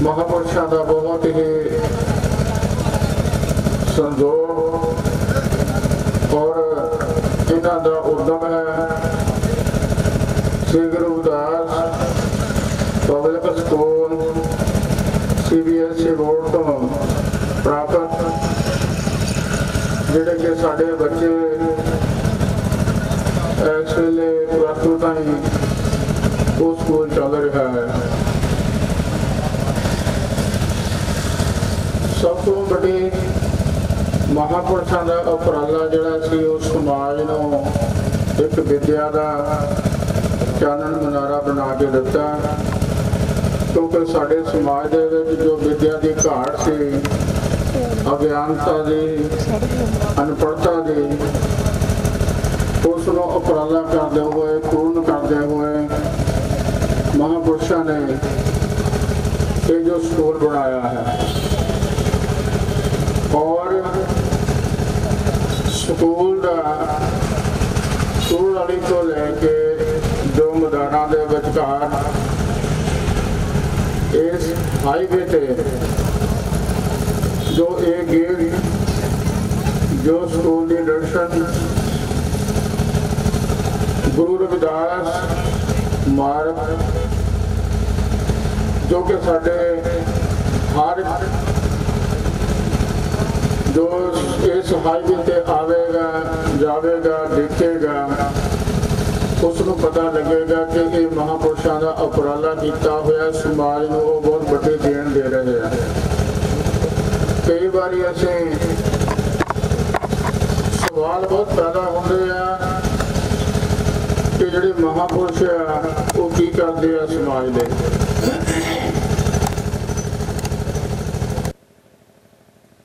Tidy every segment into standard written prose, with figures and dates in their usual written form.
महापुरुषों का बहुत ही संजोग और इन्हां दा उद्यम है। Shri Guru Ravidas public school CBSE board तो प्राप्त जिहड़े कि साडे बच्चे इस वेले प्लस टू ताईं वो स्कूल चल रहा है। सब तो बड़ी महापुरुषों का उपराला जिहड़ा सी उस समाज नूं एक विद्या का चानन मनारा बना के दिता, क्योंकि साडे समाज दे विच जो विद्या की घाट सी, अज्ञानता की, अनपढ़ता की, उसनूं उपराला करते हुए पूर्ण करते हुए महापुरुषों ने ये जो स्कूल बनाया है। और स्कूल वाली तो लैके जो मैदानों के विचकार इस हाईवे ते जो एक गेट जो स्कूल की दर्शन गुरु रविदास मार्ग जो कि साढ़े हर जो इस हाईवे ते आवेगा जावेगा देखेगा उसनों पता लगेगा कि ये महापुरुषों का उपराला किया हुआ समाज को वो बहुत बड़ी देन दे रहे हैं। कई बार ऐसे सवाल बहुत पैदा होते हैं कि जिहड़े महापुरुष आ वो की करते हैं समाज दे।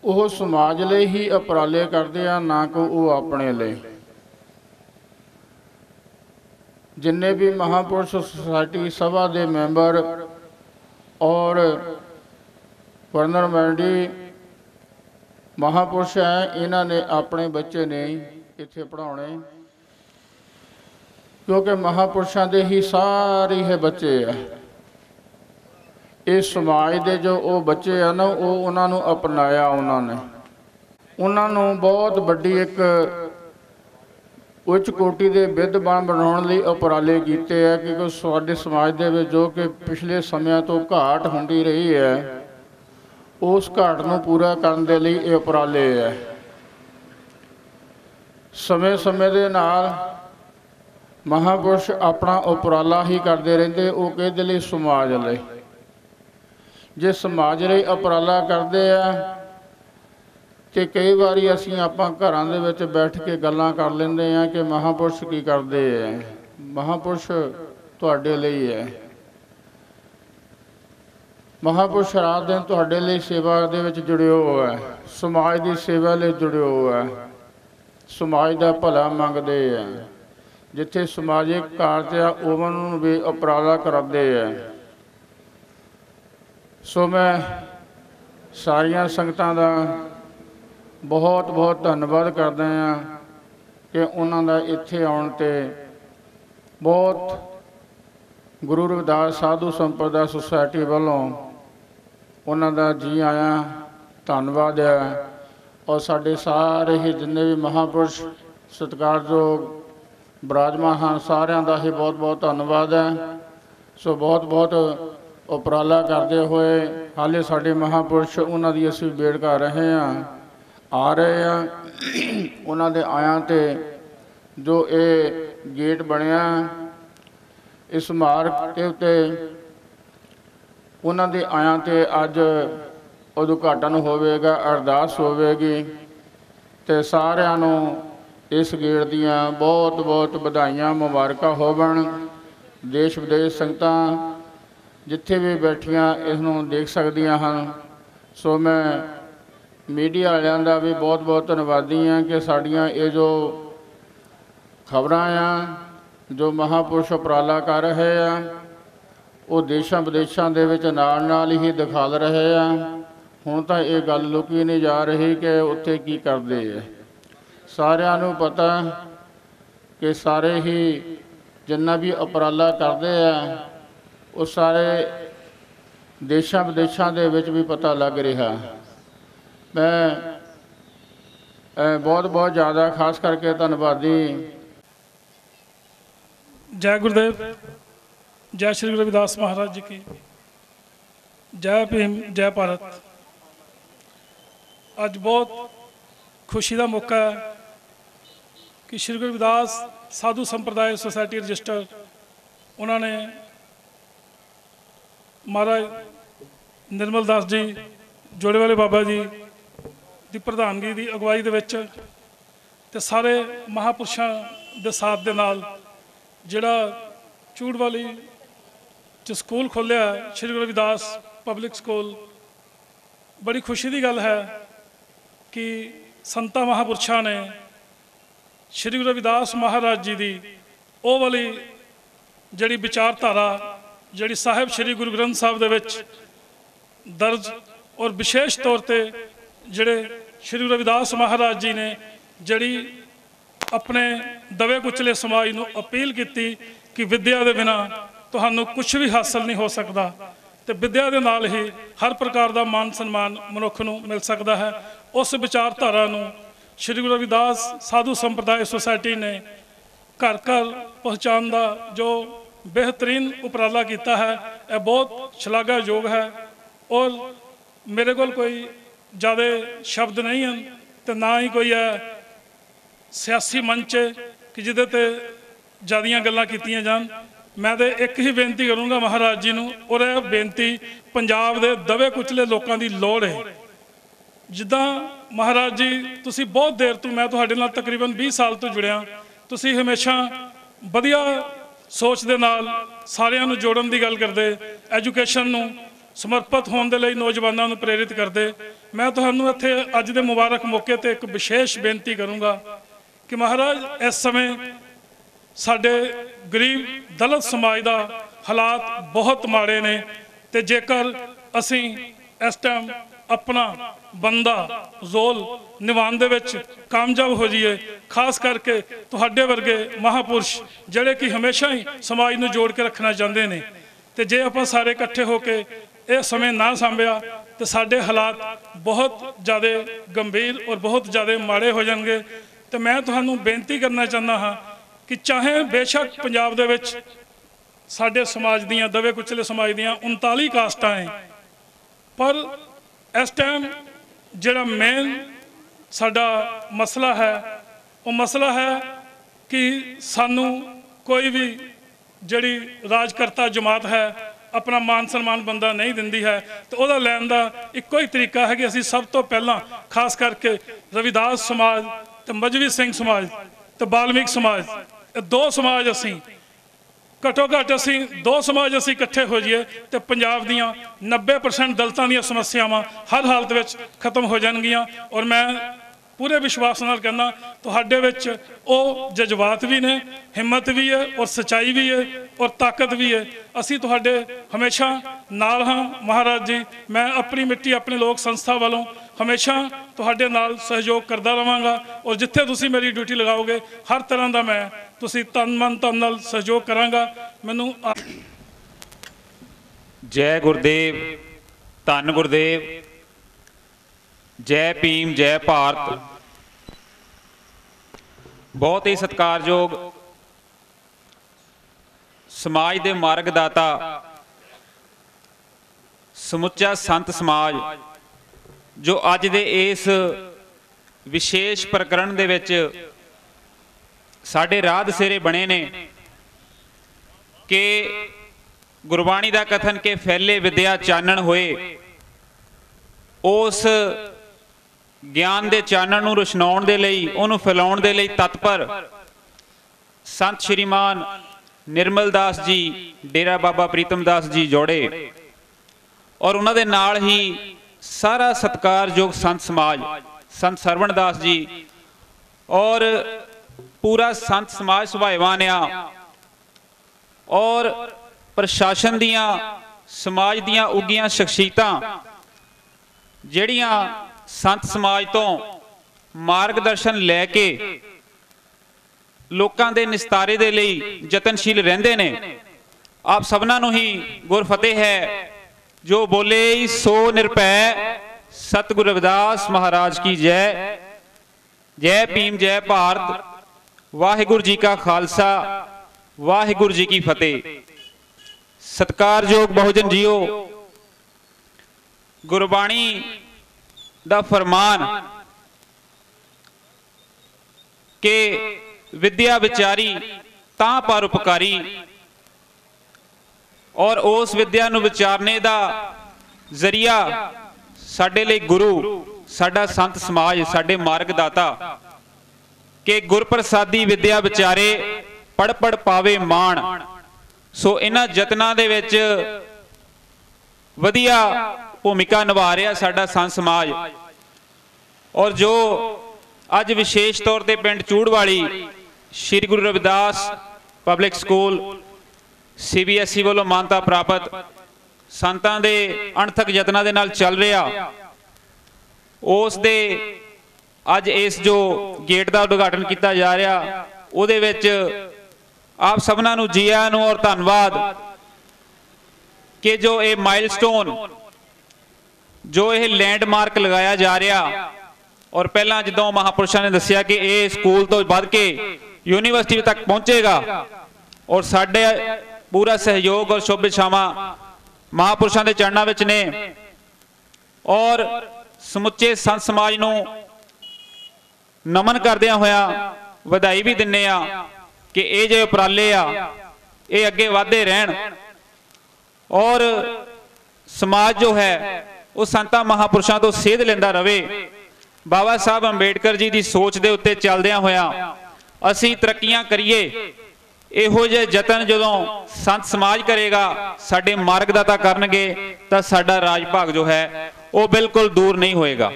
वो समाज लिए ही उपराले करते हैं, ना कि वो अपने लिए। जिन्ने भी महापुरुष सोसाइटी सभा के मैंबर और परमानेंट महापुरुष हैं, इन्होंने अपने बच्चे नहीं इत्थे पढ़ाने, क्योंकि महापुरुषों के ही सारे है बच्चे है। इस समाज के जो वो बच्चे हैं ना, वो उन्होंने अपनाया, उन्होंने बहुत बड़ी एक उच्च कोटि के विद्वान बनाने लिए उपराले किए हैं, क्योंकि साडे समाज के जो कि पिछले समय तो घाट होंदी रही है, उस घाट को पूरा करने के लिए ये उपराले है। समय समय के नाल महापुरुष अपना उपराला ही करते रहते, वो कहते लिए समाज लिए। जे समाज लिए उपराला करते हैं तो कई बार असी आप घरों के बैठ के गल्लां कर लेंदे हैं कि महापुरुष की करते हैं। महापुरुष तुहाडे लिए है, महापुरुष रात दिन तुहाडे लिए सेवा दे विच जुड़े हुआ है, समाज की सेवा लिए जुड़े हुआ है, समाज का भला मंगते हैं। जिथे समाजिक कारज आ उन्होंने भी उपराला करते हैं। सो मैं सारिया संगतां दा बहुत बहुत धन्यवाद करते हैं कि उन्होंने इत्थे आउण ते बहुत गुरु रविदास साधु संप्रदा सोसाइटी वालों उन्होंने जी आया धन्यवाद है। और साढ़े सारे ही जिन्ने भी महापुरुष सत्कारयोग विराजमान हैं, सारिਆਂ ਦਾ ही बहुत बहुत धन्यवाद है। सो बहुत बहुत उपराला करते हुए हाले साढ़े महापुरुष उन्होंने असीं वेट कर रहे हैं, आ रहे हैं। उन्होंने आया तो जो ये गेट बनया इस मार्ग के उत्ते उन्होंने आया तो अज उद्घाटन होवेगा, अरदास होवेगी, तो सारिਆਂ ਨੂੰ इस गेट दियां बहुत बहुत बधाइयां मुबारकां होवन। देश विदेश संगतां जिथे भी बैठियां इसनूं देख सकदियां हैं। सो मैं मीडिया वालियां दा भी बहुत बहुत धन्यवादी हाँ कि साड़ियाँ ये जो खबरां आ जो महापुरुष उपराला कर रहे हैं वो देशों विदेशों के विच नाल ही दिखा रहे हैं। हुण तां ये गल लुकी नहीं जा रही कि उत्थे की करते है। सारिਆਂ ਨੂੰ पता कि सारे ही जिन्ना भी उपराला करते हैं वो सारे देशों विदेशों के विच भी पता लग रहा। मैं बहुत बहुत ज़्यादा खास करके धन्नवादी। जय गुरुदेव, जय श्री गुरु रविदास महाराज जी की जय भीम, जय भारत। अज बहुत खुशी का मौका है कि श्री गुरु रविदास साधु संप्रदाय सोसाइटी रजिस्टर उन्होंने महाराज निर्मल दास जी जोड़े वाले बाबा जी की प्रधानगी की अगवाई के सारे महापुरुषों के साथ दे नाल जिहड़ा चूड़ वाली च स्कूल खोलिया श्री गुरु रविदास पब्लिक स्कूल, बड़ी खुशी की गल है कि संतां महापुरुषों ने श्री गुरु रविदास महाराज जी की वो वाली जिहड़ी विचारधारा जिहड़ी साहिब श्री गुरु ग्रंथ साहिब दे विच दर्ज और विशेष तौर पर जिहड़े श्री गुरु रविदास महाराज जी ने जिहड़ी अपने दबे कुचले समाज नूं अपील की कि विद्या के बिना तुहानूं कुछ भी हासिल नहीं हो सकता, तो विद्या के नाल ही हर प्रकार का मान सन्मान मनुख नूं मिल सकता है। उस विचारधारा नूं श्री गुरु रविदास साधु संप्रदाय सोसाइटी ने घर घर पहुँचाने का जो बेहतरीन उपराला किया है, यह बहुत शलाघायोग है। और मेरे को कोई ज़्यादा शब्द नहीं हैं तो ना ही कोई है सियासी मंच कि जिदे ते ज़्यादा गल्लां कीतियां जान। मैं तो एक ही बेनती करूँगा महाराज जी नूं, और यह बेनती पंजाब के दबे कुचले लोगों की लोड़ है। जिद्दां महाराज जी तुसी बहुत देर तो, मैं तुहाडे नाल तकरीबन 20 साल तो जुड़िया, तुसी हमेशा वधिया सोच दे नाल सारियां नूं जोड़न की गल करदे, एजुकेशन नूं समर्पित होने के लिए नौजवानों को प्रेरित करते। मैं तुहानूं इत्थे अज दे मुबारक मौके ते एक विशेष बेनती करूँगा कि महाराज इस समय साडे गरीब दलित समाज का हालात बहुत माड़े ने, ते जेकर असी इस टाइम अपना बंदा रोल निभाने दे विच कामयाब हो जाइए, खास करके तुहाडे वर्गे महापुरुष जिहड़े कि हमेशा ही समाज नूं जोड़ के रखना चाहते हैं, तो जे आपां सारे इकट्ठे होके यह समय ना सांभिया तो साडे हालात बहुत ज़्यादा गंभीर और बहुत ज़्यादा माड़े हो जाएंगे। तो मैं तुहानूं बेनती करना चाहता हाँ कि चाहे बेशक पंजाब दे विच साडे समाज दियां दबे कुचले समाज दियां 39 कास्टां हैं, पर इस टाइम जिहड़ा मेन साडा मसला है वो मसला है कि सानू कोई भी जिहड़ी राजकर्ता जमात है अपना मान सन्मान बंदा नहीं दिंदी है, तो वह लैन का एको ही तरीका है कि असी सब तो पहला खास करके रविदास समाज तो मजवी सिंह समाज तो बाल्मीक समाज, दो समाज असी घट्टो घट्ट असी दो समाज असी इकट्ठे हो जाइए तो पंजाब दियां 90% दलितां दियां समस्यावां हर हालत में खत्म हो जाएगियां। और मैं पूरे विश्वास नाल कहना तुहाडे विच वो जज्बात भी ने, हिम्मत भी है और सच्चाई भी है और ताकत भी है। असी तुहाडे हमेशा नाल हाँ महाराज जी। मैं अपनी मिट्टी अपने लोक संस्था वालों हमेशा तुहाडे नाल सहयोग करता रहांगा, और जिथे तुसी मेरी ड्यूटी लगाओगे हर तरह का मैं तुसी तन मन धन नाल सहयोग करांगा। मैनूं जय गुरुदेव, धन गुरुदेव, जय भीम, जय भारत। बहुत ही सत्कारयोग समाज के मार्गदाता समुचा संत समाज जो अज दे इस विशेष प्रकरण दे विच साडे राह दसेरे बने ने कि गुरबाणी का कथन के फैले विद्या चानण होए, उस ज्ञान के चानण नूं रोशनाउण दे लई उहनूं फैलाउण दे लई तत्पर संत श्रीमान निर्मल दास जी डेरा बाबा प्रीतम दास जी जोड़े, और उन्हां दे नाल ही सारा सत्कारयोग संत समाज संत सरवण दास जी और पूरा संत समाज सुभाएवान आ, और प्रशासन दियां समाज दियां उगियां शख्सियतां जिहड़ियां संत समाज तो मार्गदर्शन लैके लोकां दे निस्तारे दे लई यतनशील रहिंदे ने। आप सबना नूं ही गुरफतेह है। जो बोले सो निरभै, सतगुरु रविदास महाराज की जय। जय भीम जय भारत। वाहिगुरू जी का खालसा वाहिगुरू जी की फतेह। सत्कारयोग बहुजन जीओ, गुरबाणी दा फरमान के विद्या विचारी तां परोपकारी, और उस विद्या नूं विचारने दा जरिया साडे लई गुरु, साडा संत समाज, साडे मार्गदाता के गुरप्रसादी विद्या विचारे पढ़ पढ़ पावे माण। सो इन्हां जतनां दे विच वधिया भूमिका निभा रहा साडा संत समाज। और जो अज विशेष तौर पर पिंड चूड़वाली Shri Guru Ravidas public school CBSE वालों मानता प्राप्त संतां दे अणथक यत्नां दे नाल चल रहा, उस दे अज इस जो गेट का उद्घाटन किया जा रहा, उहदे विच आप सबना नूं जी आयां नूं और धन्नवाद कि जो ये माइलस्टोन, जो ये लैंडमार्क लगाया जा रहा। और पहला जो महापुरुषों ने दसिया कि ये स्कूल तो बढ़ के यूनीवर्सिटी तक पहुंचेगा, और साडे पूरा सहयोग और शुभ इच्छावां महापुरुषों के चरणों विच ने। और समुचे संत समाज नूं नमन करदियां होया वधाई भी दिन्ने आ कि ये जो उपराले आ ये अगे वधदे रहन, और समाज जो है वो संतां महापुरुषों तो सेध लेंदा रवे। बाबा साहब अंबेडकर जी की सोच के उत्ते चलदियां होया असी तरक्कियां करिए। इहो जे जतन जदों संत समाज करेगा, साडे मार्गदाता करनगे, तां साडा राज भाग जो है वो बिल्कुल दूर नहीं होएगा।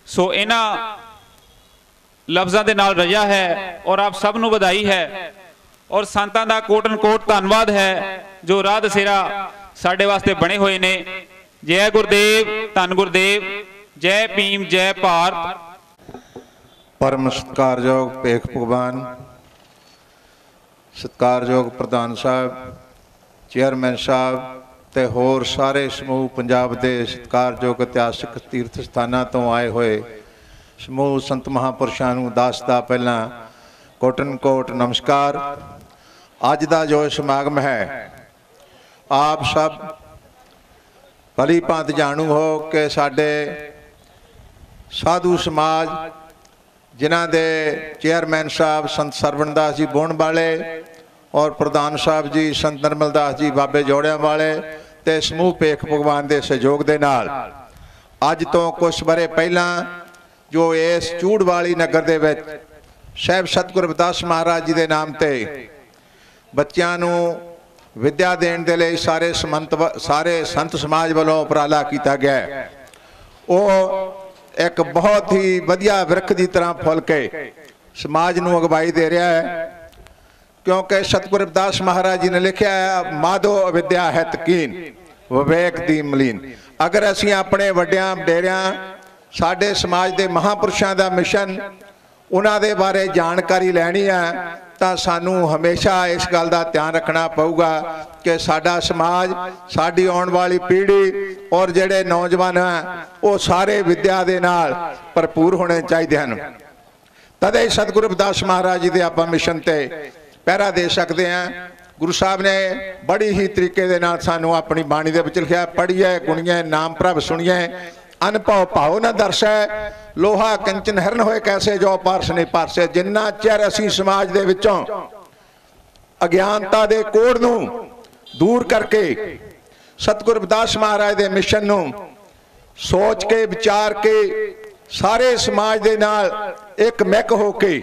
सो इन्हां लफ्ज़ां दे नाल रजा है और आप सब नूं वधाई है, और संतां दा कोटन कोट धन्नवाद है जो राह दसेरा साडे वास्ते बने हुए ने। जय गुरुदेव, धन गुरुदेव, जय भीम जय भारत। परम सत्कारयोग भेख भगवान, सत्कारयोग प्रधान साहब, चेयरमैन साहब ते होर सारे समूह पंजाब के सत्कारयोग इतिहासक तीर्थ स्थानां तो आए हुए समूह संत महापुरुषों नूं दास दा पहला कोटन कोट नमस्कार। अज दा जो समागम है, आप सब भली भांत जाणू हो कि साडे साधु समाज जिन्हां दे चेयरमैन साहब संत सरवण दास जी बोहण वाले और प्रधान साहब जी संत निर्मल दास जी बाबे जोड़ियां वाले ते समूह भेख भगवान के सहयोग के नाल अज तो कुछ बरे पहला जो इस चूड़वाली नगर दे विच साहिब सतगुरु रविदास महाराज जी के नाम ते बच्चों नूं विद्या देण दे लई सारे संत समाज वालों उपराला किया गया है। वो एक बहुत ही वधिया वृक्ष की तरह फुल के समाज नूं अगवाई दे रहा है, क्योंकि सतगुरु रविदास महाराज जी ने लिखा है माधो अविद्या है तकीन विवेक दी मलीन। अगर असीं अपने वड्डियां वडेरियां साडे समाज के महापुरुषों का मिशन उन्हां दे बारे जानकारी लैनी है तो सानू हमेशा इस गल का ध्यान रखना पऊगा कि साडा समाज, साडी आउण वाली पीढ़ी और जिहड़े नौजवान हैं वो सारे विद्या दे नाल भरपूर होने चाहिए हैं। तदे सतगुरु रविदास महाराज जी के आप मिशन ते पहरा दे सकते हैं। गुरु साहब ने बड़ी ही तरीके दे नाल सानू अपनी बाणी दे विच लिखिया, पढ़िए गुणिए नाम प्रभ सुनिए, अनभाव भाव न दर्शै, लोहा कंचन हिरन होए कैसे जो पारस नहीं पारसे। जिन्ना चਿਰ असी समाज दे विचों अज्ञानता दे कोड़ नूं दूर करके सतगुरु रविदास महाराज दे मिशन नूं सोच के विचार के सारे समाज दे नाल एक मिक होके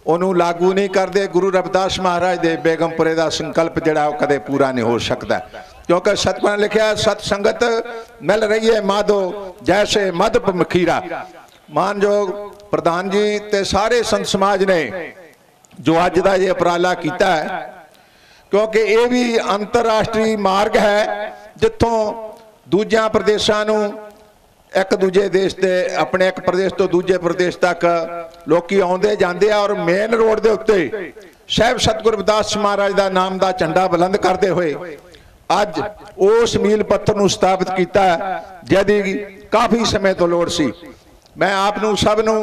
उन्होंने लागू नहीं करते, गुरु रविदास महाराज दे बेगमपुरे का संकल्प जिहड़ा वो कदे पूरा नहीं हो सकता। क्योंकि सतगुर ने लिखा सतसंगत मिल रही है माधो जैसे मधुप मखीरा। मानयोग प्रधान जी ते सारे संत समाज ने जो अज का ये उपराला किया है, क्योंकि ये भी अंतरराष्ट्रीय मार्ग है जिथों दूजिया प्रदेशों नूं एक दूजे देश के अपने एक प्रदेश तो दूजे प्रदेश तक लोग आउंदे जांदे आ, और मेन रोड के उत्ते साहिब सतगुरु रविदास महाराज का नाम का झंडा बुलंद करते हुए अज उस मील पत्थर नूं स्थापित किया जिहदी काफ़ी समय तो लोड़ सी। मैं आप सबनूं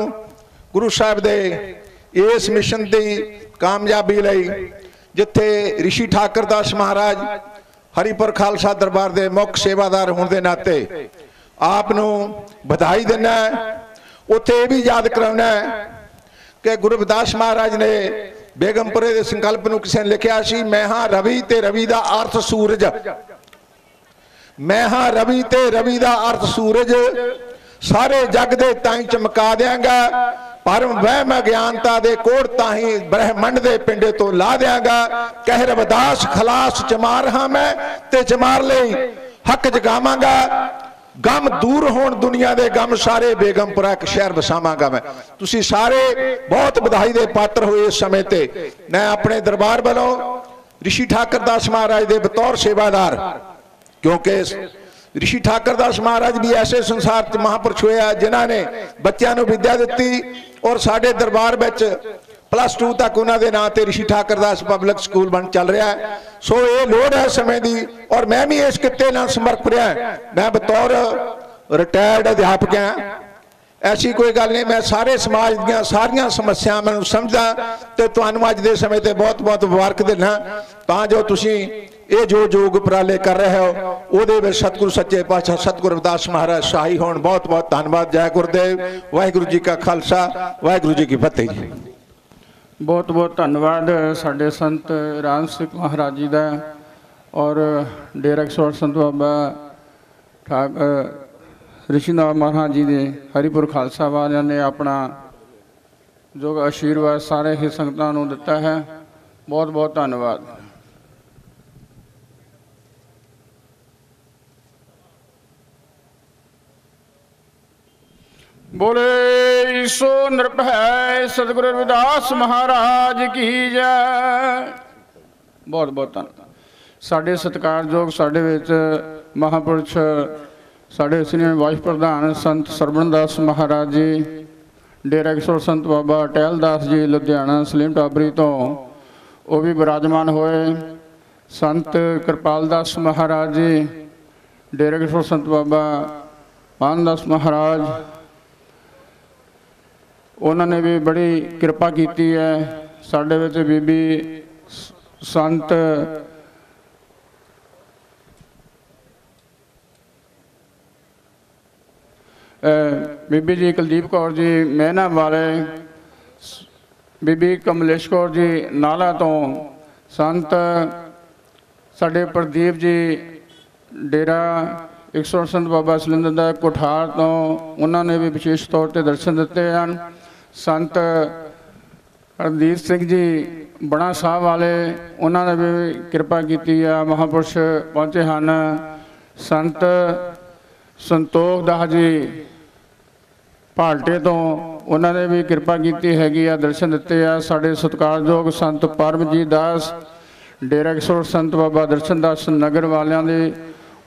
ਗੁਰੂ ਸਾਹਿਬ ਦੇ ਇਸ ਮਿਸ਼ਨ ਦੀ ਕਾਮਯਾਬੀ ਲਈ ਜਿੱਥੇ ਰਿਸ਼ੀ ਠਾਕਰ ਦਾਸ ਮਹਾਰਾਜ ਹਰੀਪੁਰ ਖਾਲਸਾ ਦਰਬਾਰ ਦੇ ਮੁੱਖ ਸੇਵਾਦਾਰ ਹੋਣ ਦੇ ਨਾਤੇ ਆਪ ਨੂੰ ਵਧਾਈ ਦਿੰਦਾ, ਉੱਥੇ ਇਹ ਵੀ ਯਾਦ ਕਰਾਉਣਾ ਕਿ ਗੁਰੂ ਰਵਿਦਾਸ ਮਹਾਰਾਜ ਨੇ ਬੇਗਮਪੁਰੇ ਦੇ ਸੰਕਲਪ ਨੂੰ ਕਿਸੇ ਨੇ ਲਿਖਿਆ ਸੀ, ਮੈਂ ਹਾਂ ਰਵੀ ਤੇ ਰਵੀ ਦਾ ਅਰਥ ਸੂਰਜ। ਮੈਂ ਹਾਂ ਰਵੀ ਤੇ ਰਵੀ ਦਾ ਅਰਥ ਸੂਰਜ, ਸਾਰੇ ਜਗ ਦੇ ਤਾਈਂ ਚਮਕਾ ਦਿਆਂਗਾ, ਪਰਮ ਵਹਿਮ ਗਿਆਨਤਾ ਦੇ ਕੋੜ ਤਾਹੀਂ ਬ੍ਰਹਿਮੰਡ ਦੇ ਪਿੰਡੇ ਤੋਂ ਲਾ ਦਿਆਂਗਾ। ਕਹਿ ਰਵਿਦਾਸ ਖਲਾਸ ਚਮਾਰ ਹਾਂ ਮੈਂ ਤੇ ਚਮਾਰ ਲਈ ਹੱਕ ਜਗਾਵਾਂਗਾ। ਗਮ ਦੂਰ ਹੋਣ ਦੁਨੀਆ ਦੇ ਗਮ ਸਾਰੇ, ਬੇਗਮਪੁਰਾ ਇੱਕ ਸ਼ਹਿਰ ਵਸਾਵਾਂਗਾ ਮੈਂ। ਤੁਸੀਂ ਸਾਰੇ ਬਹੁਤ ਵਧਾਈ ਦੇ ਪਾਤਰ ਹੋਏ ਇਸ ਸਮੇਂ ਤੇ। ਮੈਂ ਆਪਣੇ ਦਰਬਾਰ ਵੱਲੋਂ ਰਿਸ਼ੀ ਠਾਕਰ ਦਾਸ ਮਹਾਰਾਜ ਦੇ ਬਤੌਰ ਸੇਵਾਦਾਰ, ਕਿਉਂਕਿ ਰਿਸ਼ੀ ਠਾਕਰ ਦਾਸ ਮਹਾਰਾਜ ਵੀ ਐਸੇ ਸੰਸਾਰ 'ਚ ਮਹਾਂਪੁਰਸ਼ ਹੋਇਆ ਜਿਨ੍ਹਾਂ ਨੇ ਬੱਚਿਆਂ ਨੂੰ ਵਿਦਿਆ ਦਿੱਤੀ, ਔਰ ਸਾਡੇ ਦਰਬਾਰ ਵਿੱਚ +2 ਤੱਕ ਉਹਨਾਂ ਦੇ ਨਾਂ ਤੇ ਰਿਸ਼ੀ ਠਾਕਰ ਦਾਸ ਪਬਲਿਕ ਸਕੂਲ ਬਣ ਚੱਲ ਰਿਹਾ ਹੈ। ਸੋ ਇਹ ਲੋੜ ਹੈ ਸਮੇਂ ਦੀ, ਔਰ ਮੈਂ ਵੀ ਇਸ ਕਿੱਤੇ ਨਾਲ ਸਮਰਪਿਤ ਰਿਹਾ। ਮੈਂ ਬਤੌਰ ਰਿਟਾਇਰਡ ਅਧਿਆਪਕ ਹਾਂ, ਐਸੀ ਕੋਈ ਗੱਲ ਨਹੀਂ। ਮੈਂ ਸਾਰੇ ਸਮਾਜ ਦੀਆਂ ਸਾਰੀਆਂ ਸਮੱਸਿਆਵਾਂ ਨੂੰ ਸਮਝਦਾ ਤੇ ਤੁਹਾਨੂੰ ਅੱਜ ਦੇ ਸਮੇਂ ਤੇ ਬਹੁਤ ਬਹੁਤ ਮੁਬਾਰਕ ਦਿੰਦਾ, ਤਾਂ ਜੋ ਤੁਸੀਂ ਇਹ ਜੋ ਯੋਗ ਉਪਰਾਲੇ ਕਰ ਰਹੇ ਹੋ ਉਹਦੇ ਵਿੱਚ ਸਤਿਗੁਰੂ ਸੱਚੇ ਪਾਤਸ਼ਾਹ ਸਤਿਗੁਰੂ ਰਵਿਦਾਸ ਮਹਾਰਾਜ ਸਹਾਈ ਹੋਣ। ਬਹੁਤ ਬਹੁਤ ਧੰਨਵਾਦ। ਜੈ ਗੁਰਦੇਵ। ਵਾਹਿਗੁਰੂ ਜੀ ਕਾ ਖਾਲਸਾ, ਵਾਹਿਗੁਰੂ ਜੀ ਕੀ ਫਤਿਹ ਜੀ। ਬਹੁਤ ਬਹੁਤ ਧੰਨਵਾਦ ਸਾਡੇ ਸੰਤ ਰਾਮ ਸਿੰਘ ਮਹਾਰਾਜ ਜੀ ਦਾ, ਔਰ ਡੇਰਾ ਕਿਸ਼ੋਰ ਸੰਤ ਬਾਬਾ ਰਿਸ਼ੀ ਨਾਥ ਮਹਾਰਾਜ ਜੀ ਦੇ ਹਰੀਪੁਰ ਖਾਲਸਾ ਵਾਲਿਆਂ ਨੇ ਆਪਣਾ ਜੋ ਆਸ਼ੀਰਵਾਦ ਸਾਰੇ ਹੀ ਸੰਗਤਾਂ ਨੂੰ ਦਿੱਤਾ ਹੈ। ਬਹੁਤ ਬਹੁਤ ਧੰਨਵਾਦ। बोले सो निरभय सतगुरु रविदास महाराज की जय। बहुत बहुत धन्यवाद। साढ़े सत्कारयोग साढ़े विच महापुरुष साढ़े सीनियर वाइस प्रधान संत सरवण दास महाराज जी, डेरा किशोर संत बाबा टहल दास जी लुधियाना सलीम टाबरी तो वो भी विराजमान होए। संत कृपाल दास महाराज जी, डेरा किशोर संत बाबा मान दास महाराज, उन्होंने भी बड़ी कृपा की है। साढ़े विच बीबी संत बीबी जी कुलदीप कौर जी मैना वाले, बीबी कमलेश कौर जी नाला तो, संत साढ़े प्रदीप जी डेरा किशोर संत बाबा सलिंदर कोठार तो उन्होंने भी विशेष तौर पर दर्शन दिते हैं। संत हरदीप सिंह जी बड़ा साहब वाले, उन्होंने भी कृपा की है। महापुरुष पहुँचे हैं। संत संतोख दास जी भालटे तो उन्होंने भी कृपा की हैगी आ, दर्शन दिते आ। साढ़े सत्कारयोग संत परमजीत दास डेरा किशोर संत बाबा दर्शन दास नगर वालियां दी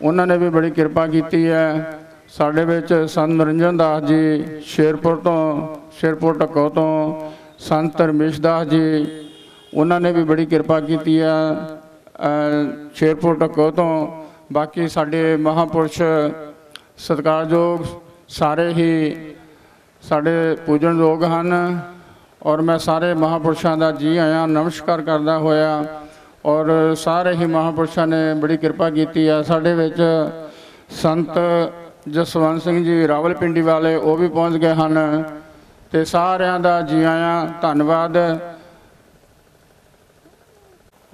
उन्होंने भी बड़ी कृपा की है। साढ़े विच संत निरंजन दास जी शेरपुर ढक्को तो, संत रमेश दास जी उन्होंने भी बड़ी कृपा की है शेरपुर ढक्को तो। बाकी साढ़े महापुरुष सत्कारयोग सारे ही साढ़े पूजनयोग हैं, और मैं सारे महापुरुषों का जी आया नमस्कार करता होया। और सारे ही महापुरुषों ने बड़ी कृपा की है। साढ़े विच संत जसवंत सिंह जी रावलपिंडी वाले वो भी पहुँच गए हैं, तो सारिਆਂ ਦਾ जी आया धन्यवाद।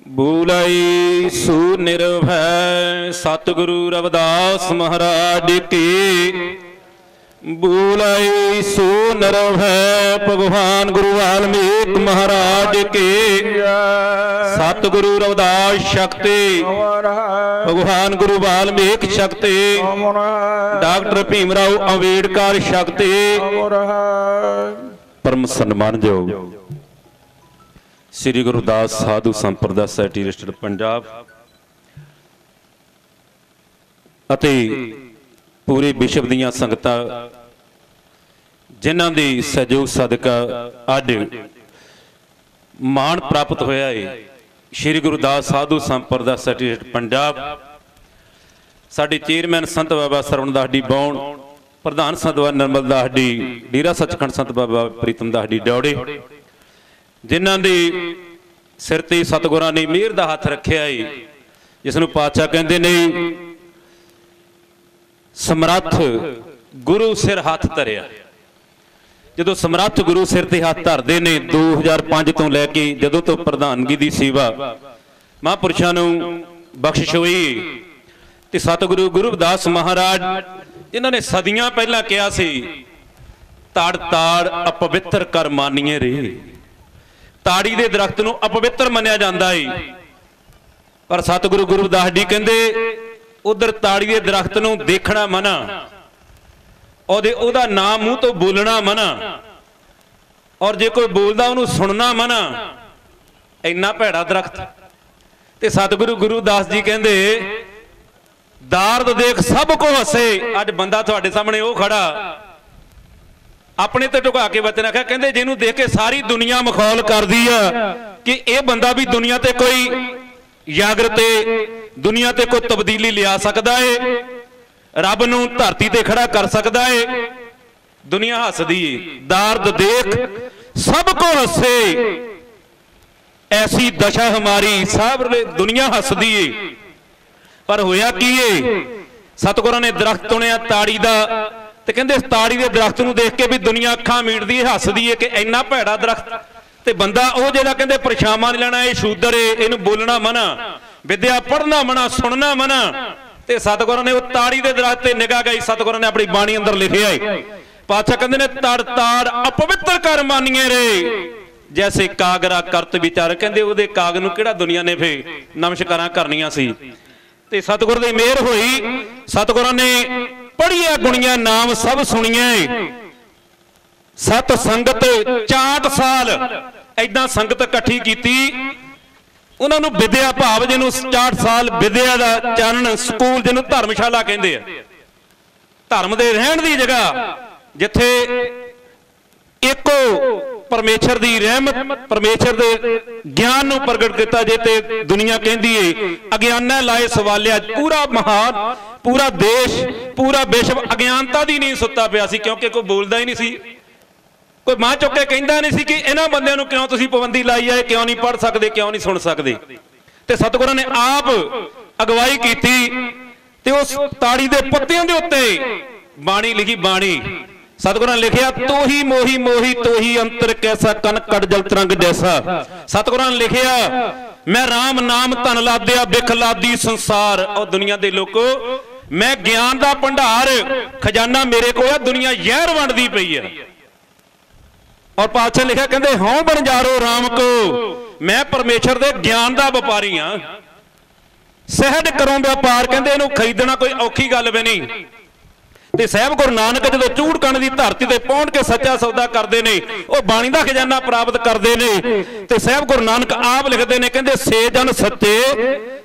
ਬੂਲਾਈ ਸੂ ਨਿਰਭੈ ਸਤਿਗੁਰੂ ਰਵਿਦਾਸ ਮਹਾਰਾਜ ਕੀ। ਬੂਲਾਈ ਸੂ ਨਿਰਭੈ ਭਗਵਾਨ ਗੁਰੂ ਵਾਲਮੀਕ ਮਹਾਰਾਜ ਕੀ। सतगुरु रविदास शक्ति, भगवान गुरु वाल्मीक शक्ति, डॉक्टर भीमराव अंबेडकर शक्ति। परम सन्मानयोग श्री गुरुदास साधु संप्रदाय सोसायटी रजिस्टर्ड पंजाब ਅਤੇ पूरे विश्व ਦੀਆਂ ਸੰਗਤਾਂ ਜਿਨ੍ਹਾਂ ਦੀ ਸਹਿਯੋਗ ਸਦਕਾ ਅੱਜ ਮਾਣ ਪ੍ਰਾਪਤ ਹੋਇਆ ਹੈ। श्री गुरुदास साधु संप्रदाय सोसायटी पंजाब, साडे चेयरमैन संत बाबा सरवण दास डी बौण, ਪ੍ਰਧਾਨ ਸੰਤ ਬਾਬਾ ਨਿਰਮਲ ਦਾਸ ਜੀ ਡੇਰਾ ਸੱਚਖੰਡ ਸੰਤ ਬਾਬਾ ਪ੍ਰੀਤਮ ਦਾਸ ਜੀ ਡਿਉੜੇ, ਜਿਨ੍ਹਾਂ ਦੇ ਸਿਰ ਤੇ ਸਤਿਗੁਰਾਂ ਨੇ ਮਿਹਰ ਦਾ ਹੱਥ ਰੱਖਿਆ ਏ, ਜਿਸ ਨੂੰ ਪਾਤਸ਼ਾਹ ਕਹਿੰਦੇ ਨੇ ਸਮਰੱਥ ਗੁਰੂ ਸਿਰ ਹੱਥ ਧਰਿਆ। ਜਦੋਂ ਸਮਰੱਥ ਗੁਰੂ ਸਿਰ ਤੇ ਹੱਥ ਧਰਦੇ ਨੇ 2005 ਤੋਂ ਲੈ ਕੇ ਜਦੋਂ ਤੋਂ ਪ੍ਰਧਾਨਗੀ ਦੀ ਸੇਵਾ ਮਹਾਂਪੁਰਸ਼ਾਂ ਨੂੰ ਬਖਸ਼ਿਸ਼ ਹੋਈ, ਤੇ ਸਤਿਗੁਰੂ ਗੁਰੂ ਰਵਿਦਾਸ ਮਹਾਰਾਜ ਜਿਨ੍ਹਾਂ ਨੇ ਸਦੀਆਂ ਪਹਿਲਾਂ ਕਿਹਾ ਸੀ ਤੜ ਤਾੜ ਅਪਵਿੱਤਰ ਕਰ ਮਾਨੀਏ ਰੇ, ਤਾੜੀ ਦੇ ਦਰਖਤ ਨੂੰ ਅਪਵਿੱਤਰ ਮੰਨਿਆ ਜਾਂਦਾ ਏ, ਪਰ ਸਤਿਗੁਰੂ ਗੁਰੂ ਰਵਿਦਾਸ ਜੀ ਕਹਿੰਦੇ ਉਧਰ ਤਾੜੀ ਦੇ ਦਰਖਤ ਨੂੰ ਦੇਖਣਾ ਮਨਾ, ਉਹਦਾ ਨਾਮ ਮੂੰਹ ਤੋਂ ਬੋਲਣਾ ਮਨਾ, ਔਰ ਜੇ ਕੋਈ ਬੋਲਦਾ ਉਹਨੂੰ ਸੁਣਨਾ ਮਨਾ। ਇੰਨਾ ਭੈੜਾ ਦਰਖਤ। ਤੇ ਸਤਿਗੁਰੂ ਗੁਰੂ ਰਵਿਦਾਸ ਜੀ ਕਹਿੰਦੇ ਦਾਰਦ ਦੇਖ ਸਭ ਕੋ ਹੱਸੇ। ਅੱਜ ਬੰਦਾ ਤੁਹਾਡੇ ਸਾਹਮਣੇ ਉਹ ਖੜਾ ਆਪਣੇ ਤੇ ਝੁਕਾ ਕੇ ਵਚਨ ਆਖਿਆ, ਕਹਿੰਦੇ ਜਿਹਨੂੰ ਦੇਖ ਕੇ ਸਾਰੀ ਦੁਨੀਆ ਮਖੌਲ ਕਰਦੀ ਆ ਕਿ ਇਹ ਬੰਦਾ ਵੀ ਦੁਨੀਆ ਤੇ ਕੋਈ ਜਾਗਰਤ ਦੁਨੀਆ ਤੇ ਕੋਈ ਤਬਦੀਲੀ ਲਿਆ ਸਕਦਾ ਏ, ਰੱਬ ਨੂੰ ਧਰਤੀ ਤੇ ਖੜਾ ਕਰ ਸਕਦਾ ਏ। ਦੁਨੀਆ ਹੱਸਦੀ ਏ। ਦਾਰਦ ਦੇਖ ਸਭ ਕੋ ਹੱਸੇ, ਐਸੀ ਦਸ਼ਾ ਹਮਾਰੀ, ਸਭ ਦੁਨੀਆ ਹੱਸਦੀ ਏ। ਪਰ ਹੋਇਆ ਕੀ ਏ, ਸਤਿਗੁਰਾਂ ਨੇ ਦਰਖਤ ਚੁਣਿਆ ਤਾੜੀ ਦਾ, ਤੇ ਕਹਿੰਦੇ ਤਾੜੀ ਦੇ ਦਰਖਤ ਨੂੰ ਦੇਖ ਕੇ ਵੀ ਦੁਨੀਆ ਅੱਖਾਂ ਮੀਟਦੀ ਏ, ਹੱਸਦੀ ਏ ਕਿ ਇੰਨਾ ਭੈੜਾ ਦਰਖਤ। ਤੇ ਬੰਦਾ ਉਹ ਜਿਹੜਾ ਕਹਿੰਦੇ ਪਰਛਾਵਾਂ ਨਹੀਂ ਲੈਣਾ, ਇਹ ਸ਼ੂਦਰ ਏ, ਇਹਨੂੰ ਬੋਲਣਾ ਮਨਾ, ਵਿਦਿਆ ਪੜ੍ਹਨਾ ਮਨਾ, ਸੁਣਨਾ ਮਨਾ। ਤੇ ਸਤਿਗੁਰਾਂ ਨੇ ਉਹ ਤਾੜੀ ਦੇ ਦਰਖਤ ਤੇ ਨਿਗਾਹ ਗਈ। ਸਤਿਗੁਰਾਂ ਨੇ ਆਪਣੀ ਬਾਣੀ ਅੰਦਰ ਲਿਖਿਆ ਏ, ਪਾਤਸ਼ਾਹ ਕਹਿੰਦੇ ਨੇ ਤੜ ਤਾੜ ਅਪਵਿੱਤਰ ਕਰ ਮਾਨੀਏ ਰੇ, ਜੈਸੇ ਕਾਗਰਾ ਕਰਤ ਵਿਚਾਰ। ਕਹਿੰਦੇ ਉਹਦੇ ਕਾਗ ਨੂੰ ਕਿਹੜਾ ਦੁਨੀਆ ਨੇ ਫੇ ਨਮਸਕਾਰਾਂ ਕਰਨੀਆਂ ਸੀ। ਤੇ ਸਤਿਗੁਰ ਦੀ ਮਿਹਰ ਹੋਈ, ਸਤਿਗੁਰਾਂ ਨੇ ਪੜ੍ਹੀਆਂ ਗੁਣੀਆਂ ਨਾਮ ਸਭ ਸੁਣੀਆਂ। ਸਤ ਸੰਗਤ 64 ਸਾਲ ਏਦਾਂ ਸੰਗਤ ਇਕੱਠੀ ਕੀਤੀ, ਉਹਨਾਂ ਨੂੰ ਵਿਦਿਆ ਭਾਵ ਜਿਹਨੂੰ 64 ਸਾਲ ਵਿਦਿਆ ਦਾ ਚਾਨਣ ਸਕੂਲ ਜਿਹਨੂੰ ਧਰਮਸ਼ਾਲਾ ਕਹਿੰਦੇ ਆ, ਧਰਮ ਦੇ ਰਹਿਣ ਦੀ ਜਗ੍ਹਾ, ਜਿੱਥੇ ਇੱਕੋ ਪਰਮੇਸ਼ਰ ਦੀ ਰਹਿਮਤ, ਪਰਮੇਸ਼ਰ ਦੇ ਗਿਆਨ ਨੂੰ ਪ੍ਰਗਟ ਕੀਤਾ ਜੇ। ਤੇ ਦੁਨੀਆ ਕਹਿੰਦੀ ਏ ਅਗਿਆਨਾਂ ਲਾਏ ਸਵਾਲਿਆ, ਪੂਰਾ ਮਹਾਨ, ਪੂਰਾ ਦੇਸ਼, ਪੂਰਾ ਵਿਸ਼ਵ ਅਗਿਆਨਤਾ ਦੀ ਨੀਂਦ ਸੁੱਤਾ ਪਿਆ ਸੀ, ਕਿਉਂਕਿ ਕੋਈ ਬੋਲਦਾ ਹੀ ਨਹੀਂ ਸੀ, ਕੋਈ ਮਾਂ ਚੁੱਕ ਕੇ ਕਹਿੰਦਾ ਨਹੀਂ ਸੀ ਕਿ ਇਹਨਾਂ ਬੰਦਿਆਂ ਨੂੰ ਕਿਉਂ ਤੁਸੀਂ ਪਾਬੰਦੀ ਲਾਈ ਹੈ, ਕਿਉਂ ਨਹੀਂ ਪੜ੍ਹ ਸਕਦੇ, ਕਿਉਂ ਨਹੀਂ ਸੁਣ ਸਕਦੇ। ਤੇ ਸਤਿਗੁਰਾਂ ਨੇ ਆਪ ਅਗਵਾਈ ਕੀਤੀ ਤੇ ਉਸ ਤਾੜੀ ਦੇ ਪੱਤਿਆਂ ਦੇ ਉੱਤੇ ਬਾਣੀ ਲਿਖੀ। ਬਾਣੀ ਸਤਿਗੁਰਾਂ ਨੇ ਲਿਖਿਆ, ਤੋਹੀ ਮੋਹੀ ਮੋਹੀ ਤੋਹੀ ਅੰਤਰ ਕੈਸਾ ਕਨ ਕੜ ਜਲ ਤਰੰਗ ਜੈਸਾ। ਸਤਿਗੁਰਾਂ ਨੇ ਲਿਖਿਆ, ਮੈਂ ਰਾਮ ਨਾਮ ਧਨ ਲਾਦਿਆ ਬਿਖ ਲਾਦੀ ਸੰਸਾਰ। ਉਹ ਦੁਨੀਆ ਦੇ ਲੋਕੋ, ਮੈਂ ਗਿਆਨ ਦਾ ਭੰਡਾਰ ਖਜ਼ਾਨਾ ਮੇਰੇ ਕੋਲ ਆ, ਦੁਨੀਆ ਜ਼ਹਿਰ ਵੰਡਦੀ ਪਈ ਆ। ਔਰ ਪਾਤਸ਼ਾਹ ਲਿਖਿਆ, ਕਹਿੰਦੇ ਹਉ ਬਣਜਾਰੋ ਰਾਮ ਕੋ, ਮੈਂ ਪਰਮੇਸ਼ਰ ਦੇ ਗਿਆਨ ਦਾ ਵਪਾਰੀ ਆ, ਸਹਿਜ ਕਰੋ ਵਪਾਰ। ਕਹਿੰਦੇ ਇਹਨੂੰ ਖਰੀਦਣਾ ਕੋਈ ਔਖੀ ਗੱਲ ਵੀ ਨਹੀਂ। ਤੇ ਸਾਹਿਬ ਗੁਰੂ ਨਾਨਕ ਜਦੋਂ ਚੂੜਕਣ ਦੀ ਧਰਤੀ ਤੇ ਪਹੁੰਚ ਕੇ ਸੱਚਾ ਸੌਦਾ ਕਰਦੇ ਨੇ, ਉਹ ਬਾਣੀ ਦਾ ਖਜ਼ਾਨਾ ਪ੍ਰਾਪਤ ਕਰਦੇ ਨੇ। ਤੇ ਸਾਹਿਬ ਗੁਰੂ ਨਾਨਕ ਆਪ ਲਿਖਦੇ ਨੇ, ਕਹਿੰਦੇ ਸੇ ਜਨ ਸੱਚੇ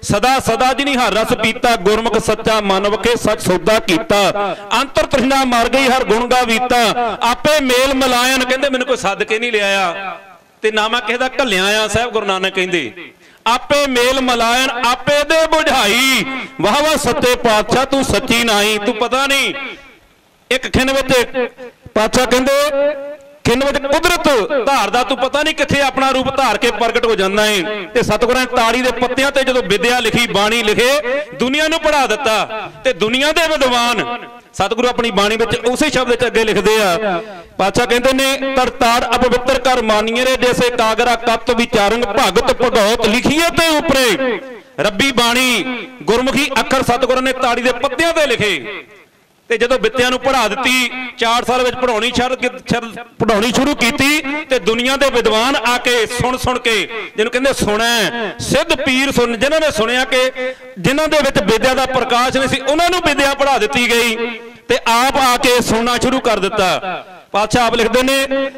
ਸਦਾ ਸਦਾ ਜਿਨੀ ਹਰ ਰਸ ਪੀਤਾ, ਗੁਰਮੁਖ ਸੱਚਾ ਮਨ ਵਖੇ ਸੱਚ ਸੌਦਾ ਕੀਤਾ, ਅੰਤਰ ਤ੍ਰਿਸ਼ਨਾ ਮਰ ਗਈ ਹਰ ਗੁਣ ਗਾਵੀਤਾ, ਆਪੇ ਮੇਲ ਮਲਾਇਨ। ਕਹਿੰਦੇ ਮੈਨੂੰ ਕੋਈ ਸੱਦ ਕੇ ਨਹੀਂ ਲਿਆਇਆ ਤੇ ਨਾ ਮੈਂ ਕਿਸੇ ਦਾ ਘੱਲਿਆ ਆ। ਸਾਹਿਬ ਗੁਰੂ ਨਾਨਕ ਕਹਿੰਦੇ ਆਪੇ ਮੇਲ ਮਲਾਇਨ ਆਪੇ ਦੇ ਬੁਝਾਈ, ਵਾਹ ਵਾਹ ਸੱਚੇ ਪਾਤਸ਼ਾਹ ਤੂੰ ਸੱਚੀ ਨਾਈ। ਤੂੰ ਪਤਾ ਨਹੀਂ ਇੱਕ ਖਿੰਨ ਵਿੱਚ ਪਾਤਸ਼ਾਹ ਕਹਿੰਦੇ ਖਿੰਨ ਵਿੱਚ ਕੁਦਰਤ ਧਾਰਦਾ, ਤੂੰ ਪਤਾ ਨਹੀਂ ਕਿੱਥੇ ਆਪਣਾ ਰੂਪ ਧਾਰ ਕੇ ਪ੍ਰਗਟ ਹੋ ਜਾਂਦਾ ਏ। ਤੇ ਸਤਿਗੁਰਾਂ ਨੇ ਤਾੜੀ ਦੇ ਪੱਤਿਆਂ ਤੇ ਜਦੋਂ ਵਿਦਿਆ ਲਿਖੀ, ਬਾਣੀ ਲਿਖੇ, ਦੁਨੀਆ ਨੂੰ ਪੜ੍ਹਾ ਦਿੱਤਾ। ਤੇ ਦੁਨੀਆ ਦੇ ਵਿਦਵਾਨ ਸਤਿਗੁਰੂ ਆਪਣੀ ਬਾਣੀ ਵਿੱਚ ਉਸੇ ਸ਼ਬਦ ਵਿੱਚ ਅੱਗੇ ਲਿਖਦੇ ਆ। ਪਾਤਸ਼ਾਹ ਕਹਿੰਦੇ ਨੇ ਤੜ ਤਾੜ ਅਪਵਿੱਤਰ ਕਰ ਮਾਨੀਏ ਰੇ, ਜੈਸੇ ਕਾਗਰਾ ਕਤ ਵਿਚਾਰੰਗ ਭਗਤ ਭਗੌਤ ਲਿਖੀਏ ਤੇ ਉਪਰੇ। ਰੱਬੀ ਬਾਣੀ ਗੁਰਮੁਖੀ ਅੱਖਰ ਸਤਿਗੁਰਾਂ ਨੇ ਤਾੜੀ ਦੇ ਪੱਤਿਆਂ ਤੇ ਲਿਖੇ। ਤੇ ਜਦੋਂ ਬੱਚਿਆਂ ਨੂੰ ਪੜ੍ਹਾ ਦਿੱਤੀ, 4 ਸਾਲ ਵਿੱਚ ਪੜ੍ਹਾਉਣੀ ਸ਼ੁਰੂ ਕੀਤੀ, ਤੇ ਦੁਨੀਆ ਦੇ ਵਿਦਵਾਨ ਆ ਕੇ ਸੁਣ ਸੁਣ ਕੇ, ਜਿਹਨੂੰ ਕਹਿੰਦੇ ਸੁਣੈ ਸਿੱਧ ਪੀਰ ਸੁਣ, ਜਿਨ੍ਹਾਂ ਨੇ ਸੁਣਿਆ ਕਿ ਜਿਨ੍ਹਾਂ ਦੇ ਵਿੱਚ ਵਿਦਿਆ ਦਾ ਪ੍ਰਕਾਸ਼ ਨਹੀਂ ਸੀ, ਉਹਨਾਂ ਨੂੰ ਵਿਦਿਆ ਪੜ੍ਹਾ ਦਿੱਤੀ ਗਈ। ਤੇ ਆਪ ਆ ਕੇ ਸੁਣਨਾ ਸ਼ੁਰੂ ਕਰ ਦਿੱਤਾ। ਪਾਤਸ਼ਾਹ ਆਪ ਲਿਖਦੇ ਨੇ,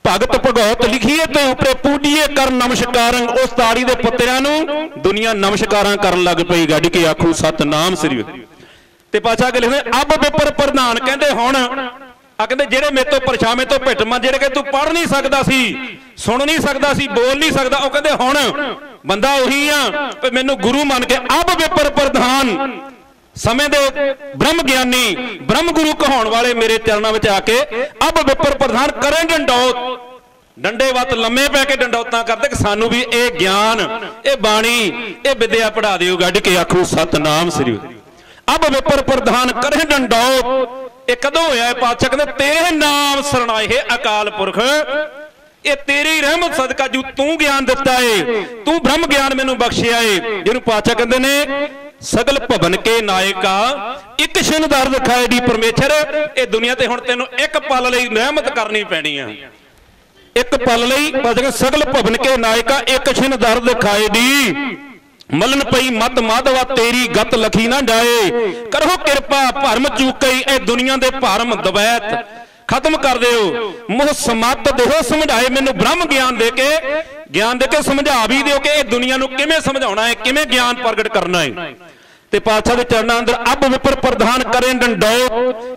ਭਗਤ ਭਗੌਤ ਲਿਖੀਏ ਤੇ ਉਪਰੇ ਪੂਜੀਏ ਕਰ ਨਮਸਕਾਰੰ। ਉਸ ਤਾੜੀ ਦੇ ਪੱਤਿਆਂ ਨੂੰ ਦੁਨੀਆ ਨਮਸਕਾਰਾਂ ਕਰਨ ਲੱਗ ਪਈ, ਗੱਡ ਕੇ ਆਖੂ ਸਤਨਾਮ ਸ੍ਰੀ। ਤੇ ਪਾਤਸ਼ਾਹ ਅਗੇ ਲਿਖਦੇ, ਅਬ ਵਿਪਰ ਪ੍ਰਧਾਨ। ਕਹਿੰਦੇ ਹੁਣ ਆ, ਕਹਿੰਦੇ ਜਿਹੜੇ ਮੇਰੇ ਤੋਂ ਪਰਛਾਵੇਂ ਤੋਂ ਭਿੱਟਮਾਂ, ਜਿਹੜੇ ਕਿ ਤੂੰ ਪੜ੍ਹ ਨਹੀਂ ਸਕਦਾ ਸੀ, ਸੁਣ ਨਹੀਂ ਸਕਦਾ ਸੀ, ਬੋਲ ਨਹੀਂ ਸਕਦਾ, ਉਹ ਕਹਿੰਦੇ ਹੁਣ ਬੰਦਾ ਉਹੀ ਆ ਵੀ ਮੈਨੂੰ ਗੁਰੂ ਮੰਨ ਕੇ ਅਬ ਵਿਪਰ ਪ੍ਰਧਾਨ समय दे ब्रह्म ज्ञानी ब्रह्म गुरु कहाउण वाले मेरे चरणों में आके अब विपर प्रधान करें डंडौत, डंडे वत लम्मे पै के डंडौतां करते कि सानू भी ये ज्ञान ये बाणी ये विद्या पढ़ा दिओ। गड्ढ के आखू सतनाम श्री। अब विपर प्रधान करें डंडौत। ये कदों होया पातशाह कहंदे तेरे नाम सरणाए हे अकाल पुरख, ये तेरी रहमत सदका जो तू ज्ञान दिता है, तू ब्रह्म ज्ञान मैनू बख्शिया है। जिन्होंने पातशाह कहंदे ने सगल भवन के नायका एक छिन दर दिखाए दी परमेश्वर, ये दुनिया ते हुण तैनूं एक पल लई रहमत करनी पैनी है। एक पल लई सगल भवन के नायका एक छिन दर दिखाए दी, मलन पई मत माधवा तेरी गत लखी ना जाए। करो कृपा भरम चूकई ए दुनिया दे भरम दवैत खत्म कर दिओ। मोह समत देहो समझाए मैनू ब्रह्म ज्ञान देके समझा भी दिओ कि इस दुनिया नूं किवें समझाउणा है, किवें ज्ञान प्रगट करना है। ते पातशाह दे चरणां अंदर अब विपर प्रधान करें डंडौत,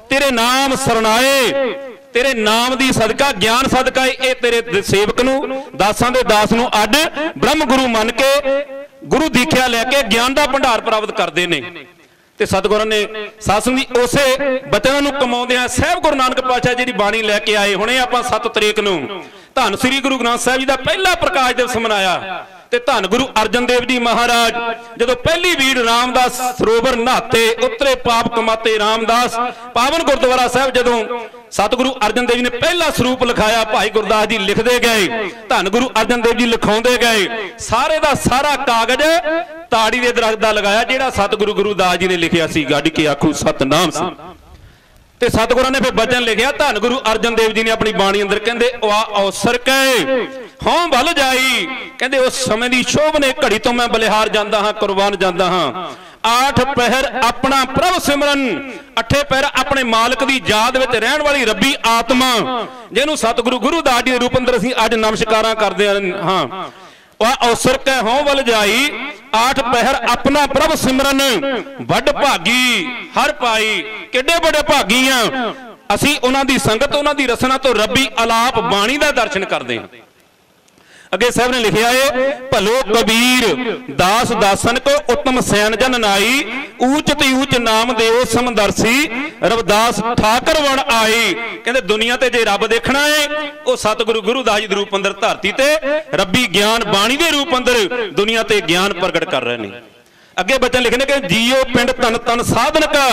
तेरे नाम सरणाए, तेरे नाम दी सदका ज्ञान सदका ये तेरे सेवक नूं दासां दे दास नूं अड ब्रह्म गुरु मन के गुरु दीख्या लैके ज्ञान का भंडार प्राप्त करते हैं। ते सतगुरां ने सासंग दी उसे बचनां नूं कमाउंदिआं साहिब गुरु नानक पातशाह जी दी बाणी लैके आए। हुणे आपां 7 तरीक नूं धन श्री गुरु ग्रंथ साहिब जी का पहला प्रकाश दिवस मनाया। ते धन गुरु अर्जन देव जी महाराज जदों पहली बीड़ रामदास सरोवर नहाते उतरे पाप कमाते रामदास पावन गुरुद्वारा साहिब जदों सतगुरु अर्जन देव जी ने पहला स्वरूप लिखाया, भाई गुरदास जी लिखते गए, धन गुरु अर्जन देव जी लिखाउंदे गए। सारे दा सारा कागज ताड़ी दे दरख्त दा लगाया जिहड़ा सतगुरु गुरुदास जी ने लिखिया सी। गड्ढ के आखू सतनाम सी। ते सतगुरां ने फिर वचन लिखिया धन गुरु अर्जन देव जी ने अपनी बाणी अंदर कहंदे आ अवसर कहे हों भल जाई, कहंदे उस समय दी शोभ ने घड़ी तो मैं बलिहार जांदा हां कुर्बान जांदा हां। 8 पहर अपना प्रभ सिमरन, 8 पहर अपने मालिक की याद विच रहन वाली रब्बी आत्मा जिन्हों सतगुरु गुरुदास जी के रूप अंदर असीं अज नमस्कारां करदे हां। वह अवसर कह हों वल जाई 8 पहर अपना प्रभ सिमरन, वड भागी हर पाई। किड्डे बड़े भागी हां असीं उन्हां दी संगत उन्हां दी रसना तो रब्बी अलाप बाणी दा दर्शन करदे हां। अगे साहब ने लिखा है भलो कबीर दास दासन को उत्तम सैन जन नाई, ऊंच ते ऊंच नाम देओ समदर्शी रविदास ठाकर वन आई। कहते दुनिया ते जे रब देखना है वो सतगुरु गुरुदास जी दे रूप अंदर धरती ते रब्बी ज्ञान बाणी दे रूप अंदर दुनिया ते ज्ञान प्रगट कर रहे हैं। अगे बचन लिखने के जियो पिंड तन तन साधन का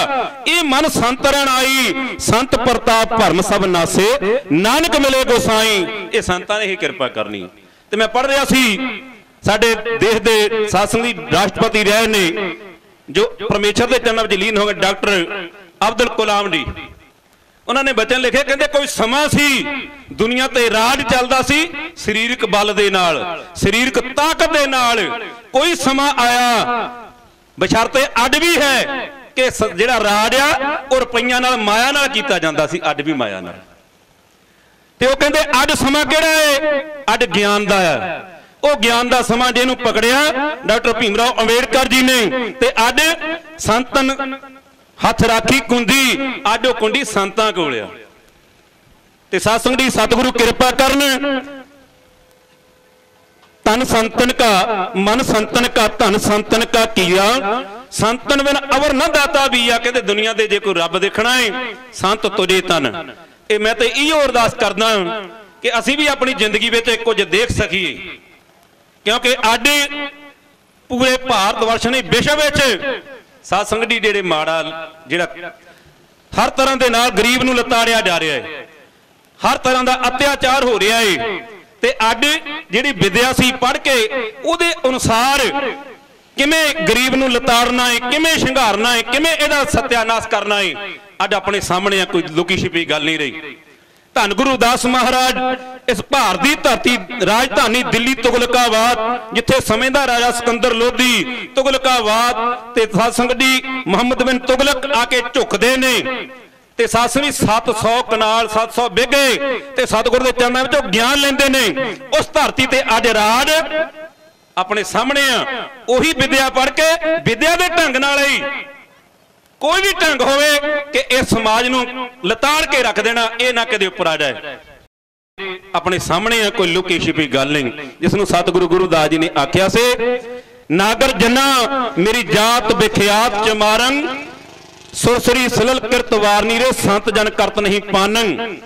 ये मन संत रन आई, संत प्रताप भरम सब नासे नानक मिले गोसाई। ये संतां ने ही कृपा करनी। ते मैं पढ़ रहा सी साडे देश दे सासंगी राष्ट्रपति रहे ने जो परमेश्वर के चरणों में लीन हो गए डॉक्टर अब्दुल कलाम जी। उन्होंने बचन लिखे कहते कोई समा सी दुनिया ते राज चलदा सी शरीरक बल दे नाल शरीरक ताकत दे नाल। कोई समा आया बशर्ते अड भी है कि जिहड़ा राज आ वो रुपईयां नाल माया नाल कीता जांदा सी, अड भी माया नाल। ते वो कहंदे अज समा किहड़ा है, अज ज्ञान दा है। वो ज्ञान दा समा जिहनूं पकड़िया डॉक्टर भीमराव अंबेडकर जी ने ते अज संतन हथ राखी कुंडी, अज वो कुंडी संतां कोल आ। ते सत्संग दी सतगुरु कृपा करन। तन संतन का मन संतन का धन संतन का किया, संतन बिन अवर न दाता बीया। कहते दुनिया दे जे कोई रब देखना है संत तुझे तन। ये मैं तो इहो अरदास करदा कि असीं भी अपनी जिंदगी में कुछ देख सकीए, क्योंकि अज पूरे भारत वर्ष ने विश्व साध संगत दी जेड़े माड़ा जिहड़ा हर तरह के नाल गरीब नूं लताड़िया जा रहा है, हर तरह का अत्याचार हो रहा है। ते अज जिहड़ी विद्या सी पढ़ के उहदे अनुसार किवें गरीब नूं लताड़ना है, किवें शंघारना है, किवें इहदा सत्यानाश करना है, अज अपने सामने कोई लुकी छिपी गल नहीं रही। धन गुरुदास महाराज इस भारत की धरती राजधानी दिल्ली तुगलकाबाद जिथे समय का राजा सिकंदर लोधी तुगलकाबाद ते साध संगत जी मुहम्मद बिन तुगलक आके झुकते ने ते सासवी 700 कनाल 700 बिघे ते सतगुरु के चरणों में ज्ञान लेंदे ने। उस धरती ते अज राज अपने सामने आ। उही विद्या पढ़ के विद्या के ढंग नाल ही कोई भी ढंग होवे कि इस समाज नूं लताड़ के रख देना, ये ना कदे उपर आ जाए। अपने सामने है कोई लुकी छिपी गल नहीं, जिसनों सतगुरु गुरुदास जी ने आख्या से नागर जना मेरी जात बिख्यात चमारंग ਸੁਰਸਰੀ ਸਲਲ ਕਿਰਤ ਵਾਰਨੀ ਰੇ ਸੰਤ ਜਨ ਕਰਤ ਨਹੀਂ ਪਾਨੰ।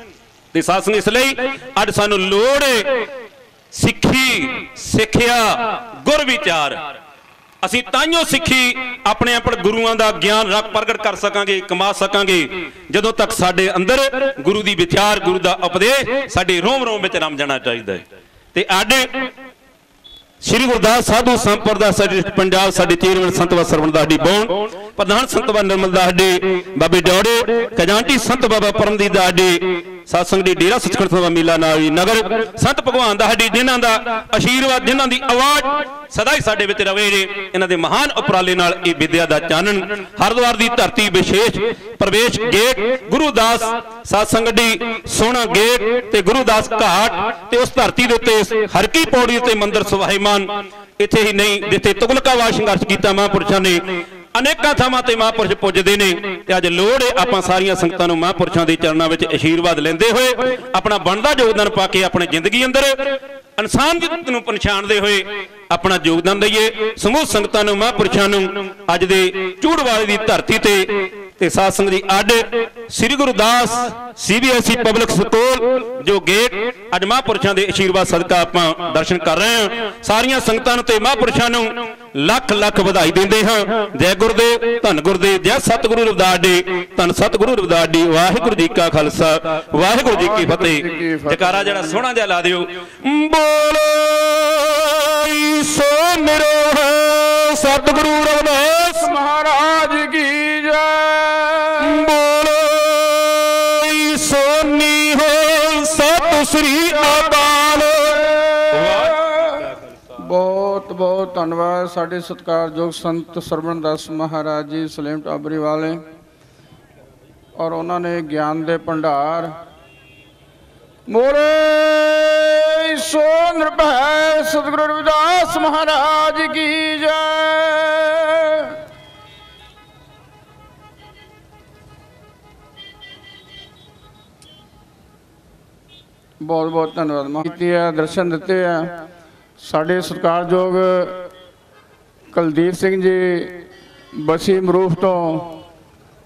ਤੇ ਸਾਧ ਸੰਗਤ ਇਸ ਲਈ ਅੱਜ ਸਾਨੂੰ ਲੋੜ ਹੈ ਸਿੱਖੀ, ਸਿੱਖਿਆ, ਗੁਰ ਵਿਚਾਰ। ਅਸੀਂ ਤਾਈਓ ਸਿੱਖੀ ਆਪਣੇ ਆਪਣੇ ਗੁਰੂਆਂ ਦਾ ਗਿਆਨ ਰੱਖ ਪ੍ਰਗਟ ਕਰ ਸਕਾਂਗੇ, ਕਮਾ ਸਕਾਂਗੇ, ਜਦੋਂ ਤੱਕ ਸਾਡੇ ਅੰਦਰ ਗੁਰੂ ਦੀ ਵਿਚਾਰ, ਗੁਰੂ ਦਾ ਉਪਦੇਸ਼ ਸਾਡੇ ਰੋਮ ਰੋਮ ਵਿੱਚ ਰਮ ਜਾਣਾ ਚਾਹੀਦਾ ਹੈ। ਤੇ ਅੱਜ श्री गुरदास साधु संप्रदाय साडे पंजाब साडे चेयरमैन संत बाबा सरवणदास जी बौण, प्रधान संत बाबा निर्मलदास जी, बाबे डौड़े, खजांची संत बाबा परमदीप दास जी, सत्संग जी डेरा सचखंड सभा मीला नाली नगर, संत भगवान दास जी जिन्हां दा आशीर्वाद, जिन्हां दी आवाज सदा ही साडे विच रवे जे। इन्हां दे महान उपराले नाल इह विद्या दा चानन हरिद्वार दी धरती विशेष प्रवेश गेट गुरुदास सत्संग दी सोहना गेट ते गुरुदास घाट ते उस धरती दे उत्ते हरकी पौड़ी ते मंदिर सुभाईमान इत्थे ही नहीं जिथे तुगलकावाद संघर्ष किया महापुरुषों ने अनेकों थावां ते महापुरुष पुजदे ने। ते अज लोड़ है आपां सारियां संगतां नूं महापुरुषों दे चरणां विच आशीर्वाद लैंदे होए अपना बनदा योगदान पा के अपनी जिंदगी अंदर इंसानियत नूं पहचानदे होए अपना योगदान दईए। समूह संगतां नूं महापुरुषों नूं अज दे चूड़वाले दी धरती ते साध संगत जी अड Shri Gurudas CBSE public school जो गेट अज महापुरुषों के आशीर्वाद सदका आपां दर्शन कर रहे हैं। सारियां संगतां नूं ते महापुरुषों नूं लख लख बधाई देंदे हां। जय गुरुदेव, धन गुरुदेव, जय सतगुरु रविदास जी, धन सतगुरु रविदास जी। वाहिगुरू जी का खालसा, वाहिगुरू जी की फतेह। जयकारा जरा सोहना जिहा ला दिओ। बोलो सो निरो है सतगुरु रविदास महाराज की जय। बोलो सोनी हो सत श्री अकाल। बहुत बहुत धन्यवाद साडे सत्कारयोग संत सरवणदास महाराज जी सलेम टाबरी वाले, और उन्होंने ज्ञान दे भंडार मोरे सो निर्भय सतगुरु रविदास महाराज की जय। बहुत बहुत धन्यवाद कीती है, दर्शन दिते हैं साडे सत्कारयोग कुलदीप सिंह जी बसी मरूफ तो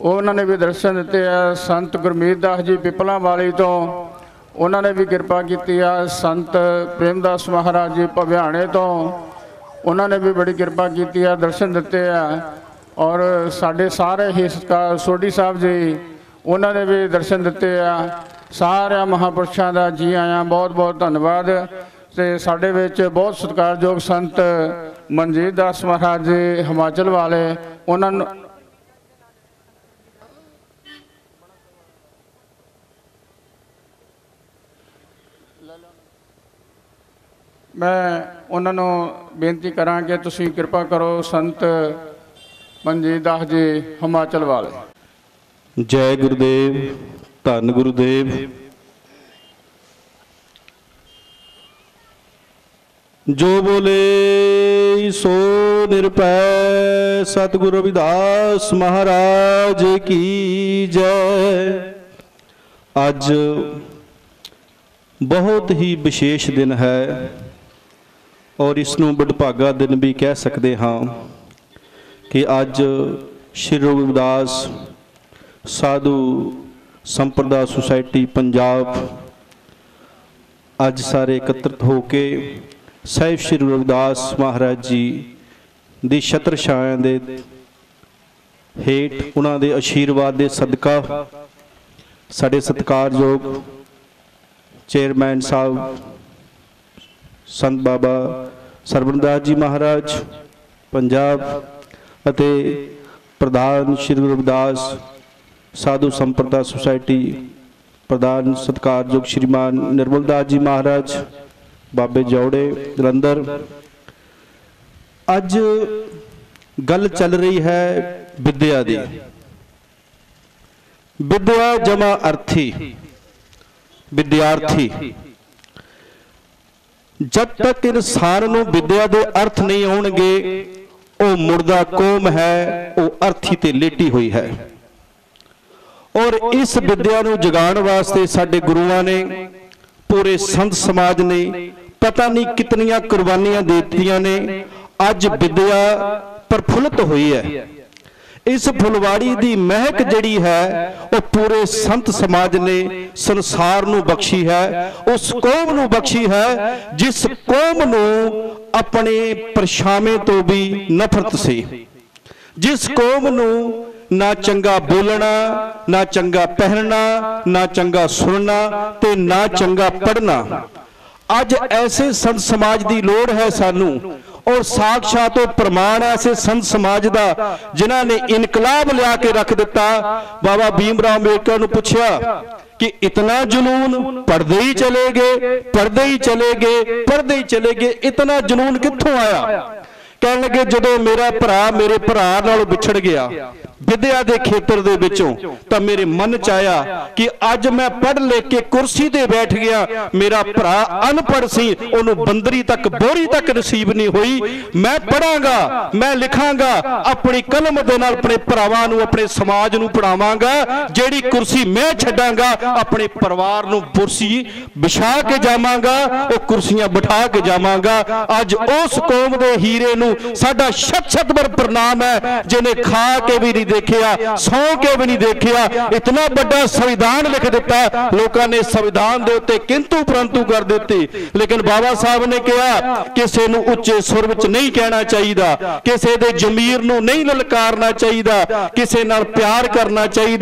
उन्होंने भी दर्शन दिते हैं। संत गुरमीत दास जी पिपला वाली तो उन्होंने भी कृपा की है। संत प्रेमदास महाराज जी भव्याणे तो उन्होंने भी बड़ी कृपा की है, दर्शन दिते हैं। और साडे सारे ही सत्कार सोढ़ी साहब जी उन्होंने भी दर्शन दिते हैं। सारे महापुरुषों का जी आया, बहुत बहुत धन्यवाद। तो साढ़े विच बहुत सत्कारयोग संत मनजीत दास महाराज जी हिमाचल वाले, उन्होंने मैं उन्होंने बेनती करा कि तुसी कृपा करो संत मनजीत दास जी हिमाचल वाले। जय गुरुदेव, धन गुरुदेव। जो बोले सो निरपै सतगुरु रविदास महाराज की जय। अज बहुत ही विशेष दिन है और इसनूं बड़भागा दिन भी कह सकते हाँ कि अज श्री रविदास साधु संप्रदाय सोसाइटी पंजाब अज सारे एकत्रित होके साहिब श्री रविदास महाराज जी दी छत्र छाया दे हेठ उन्हां दे आशीर्वाद दे सदका साडे सत्कारयोग चेयरमैन साहब संत बाबा सरवणदास जी महाराज पंजाब अते प्रधान श्री रविदास साधु संप्रदाय सोसाइटी प्रधान सत्कारयोग श्रीमान निर्मलदास जी महाराज बाबे जौड़े जलंधर। अज गल चल रही है विद्या दी। विद्या जमा अर्थी विद्यार्थी। जब तक इंसान नूं विद्या दे अर्थ नहीं आउणगे वो मुर्दा कौम है, वो अर्थी ते लेटी हुई है। और इस विद्या नूं जगाण वास्ते साडे गुरुआं ने पूरे संत समाज ने पता नहीं कितनियां कुर्बानियां देतियां ने। अज विद्या प्रफुल्लित हुई है। इस फुलवाड़ी दी महक जिहड़ी है वो पूरे संत समाज ने संसार नूं बख्शी है, उस कौम नूं बख्शी है जिस कौम नूं अपने परछावें तो भी नफरत सी, जिस कौम नूं ना चंगा बोलना, ना चंगा पहनना, ना चंगा सुनना ते ना चंगा पढ़ना। अज ऐसे संत समाज की लोड़ है सानू, और साक्षात प्रमाण ऐसे संत समाज का जिन्हां ने इनकलाब लिया के रख दिता। बाबा भीमराव अंबेडकर नूं पुछया कि इतना जुनून, पढ़दे ही चले गए, पढ़दे ही चले गए, पढ़दे ही चले गए, इतना जुनून कित्थों आया? कहण लगे जदों मेरा भरा मेरे भरा नाल विछड़ गया विद्या के खेतर दे विचों, तां मेरे मन च आया कि अज मैं पढ़ लिख के कुर्सी ते बैठ गया, मेरा भरा अनपढ़ सी, उन्होंने बंदरी तक बोरी तक नसीब नहीं हुई। मैं पढ़ांगा, मैं लिखांगा, अपनी कलम दे नाल अपने भरावां नूं, अपने समाज नूं पढ़ावांगा। जेड़ी कुर्सी मैं छड्डांगा, अपने परिवार नूं कुर्सी बिछा के जावांगा, वो कुर्सियां बिठा के जावांगा। अज उस कौम दे हीरे नूं साडा शत-शत बार प्रणाम है, जिन्हें खा के भी नहीं देखिया, सौ के भी नहीं देखिया, इतना बड़ा संविधान लिख दिता। लोगों ने संविधान दे उत्ते किंतु परंतु कर देती, लेकिन बाबा साहब ने कहा किसी नूं उच्चे सुर विच नहीं कहना चाहिए, किसी दे जमीर नूं नहीं ललकारना चाहिए, किसी नाल प्यार करना चाहिए।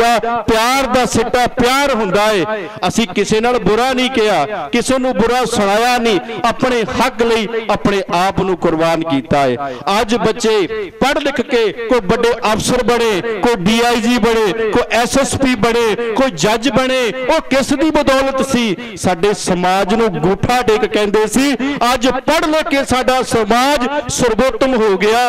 प्यार दा सिट्टा प्यार हुंदा है। असीं किसी नाल बुरा नहीं कहा, किसी नूं बुरा सुनाया नहीं, अपने हक लई अपने आप नूं कुर्बान कीता है। अज बच्चे पढ़ लिख के कोई बड़े अफसर बने, कोई DIG बने, कोई SSP बने, कोई जज बने, वो किस दी बदौलत सी? साडे समाज नूं गूठा टेक कहंदे सी। अज पढ़ लिख के साडा समाज सर्वोत्तम हो गया।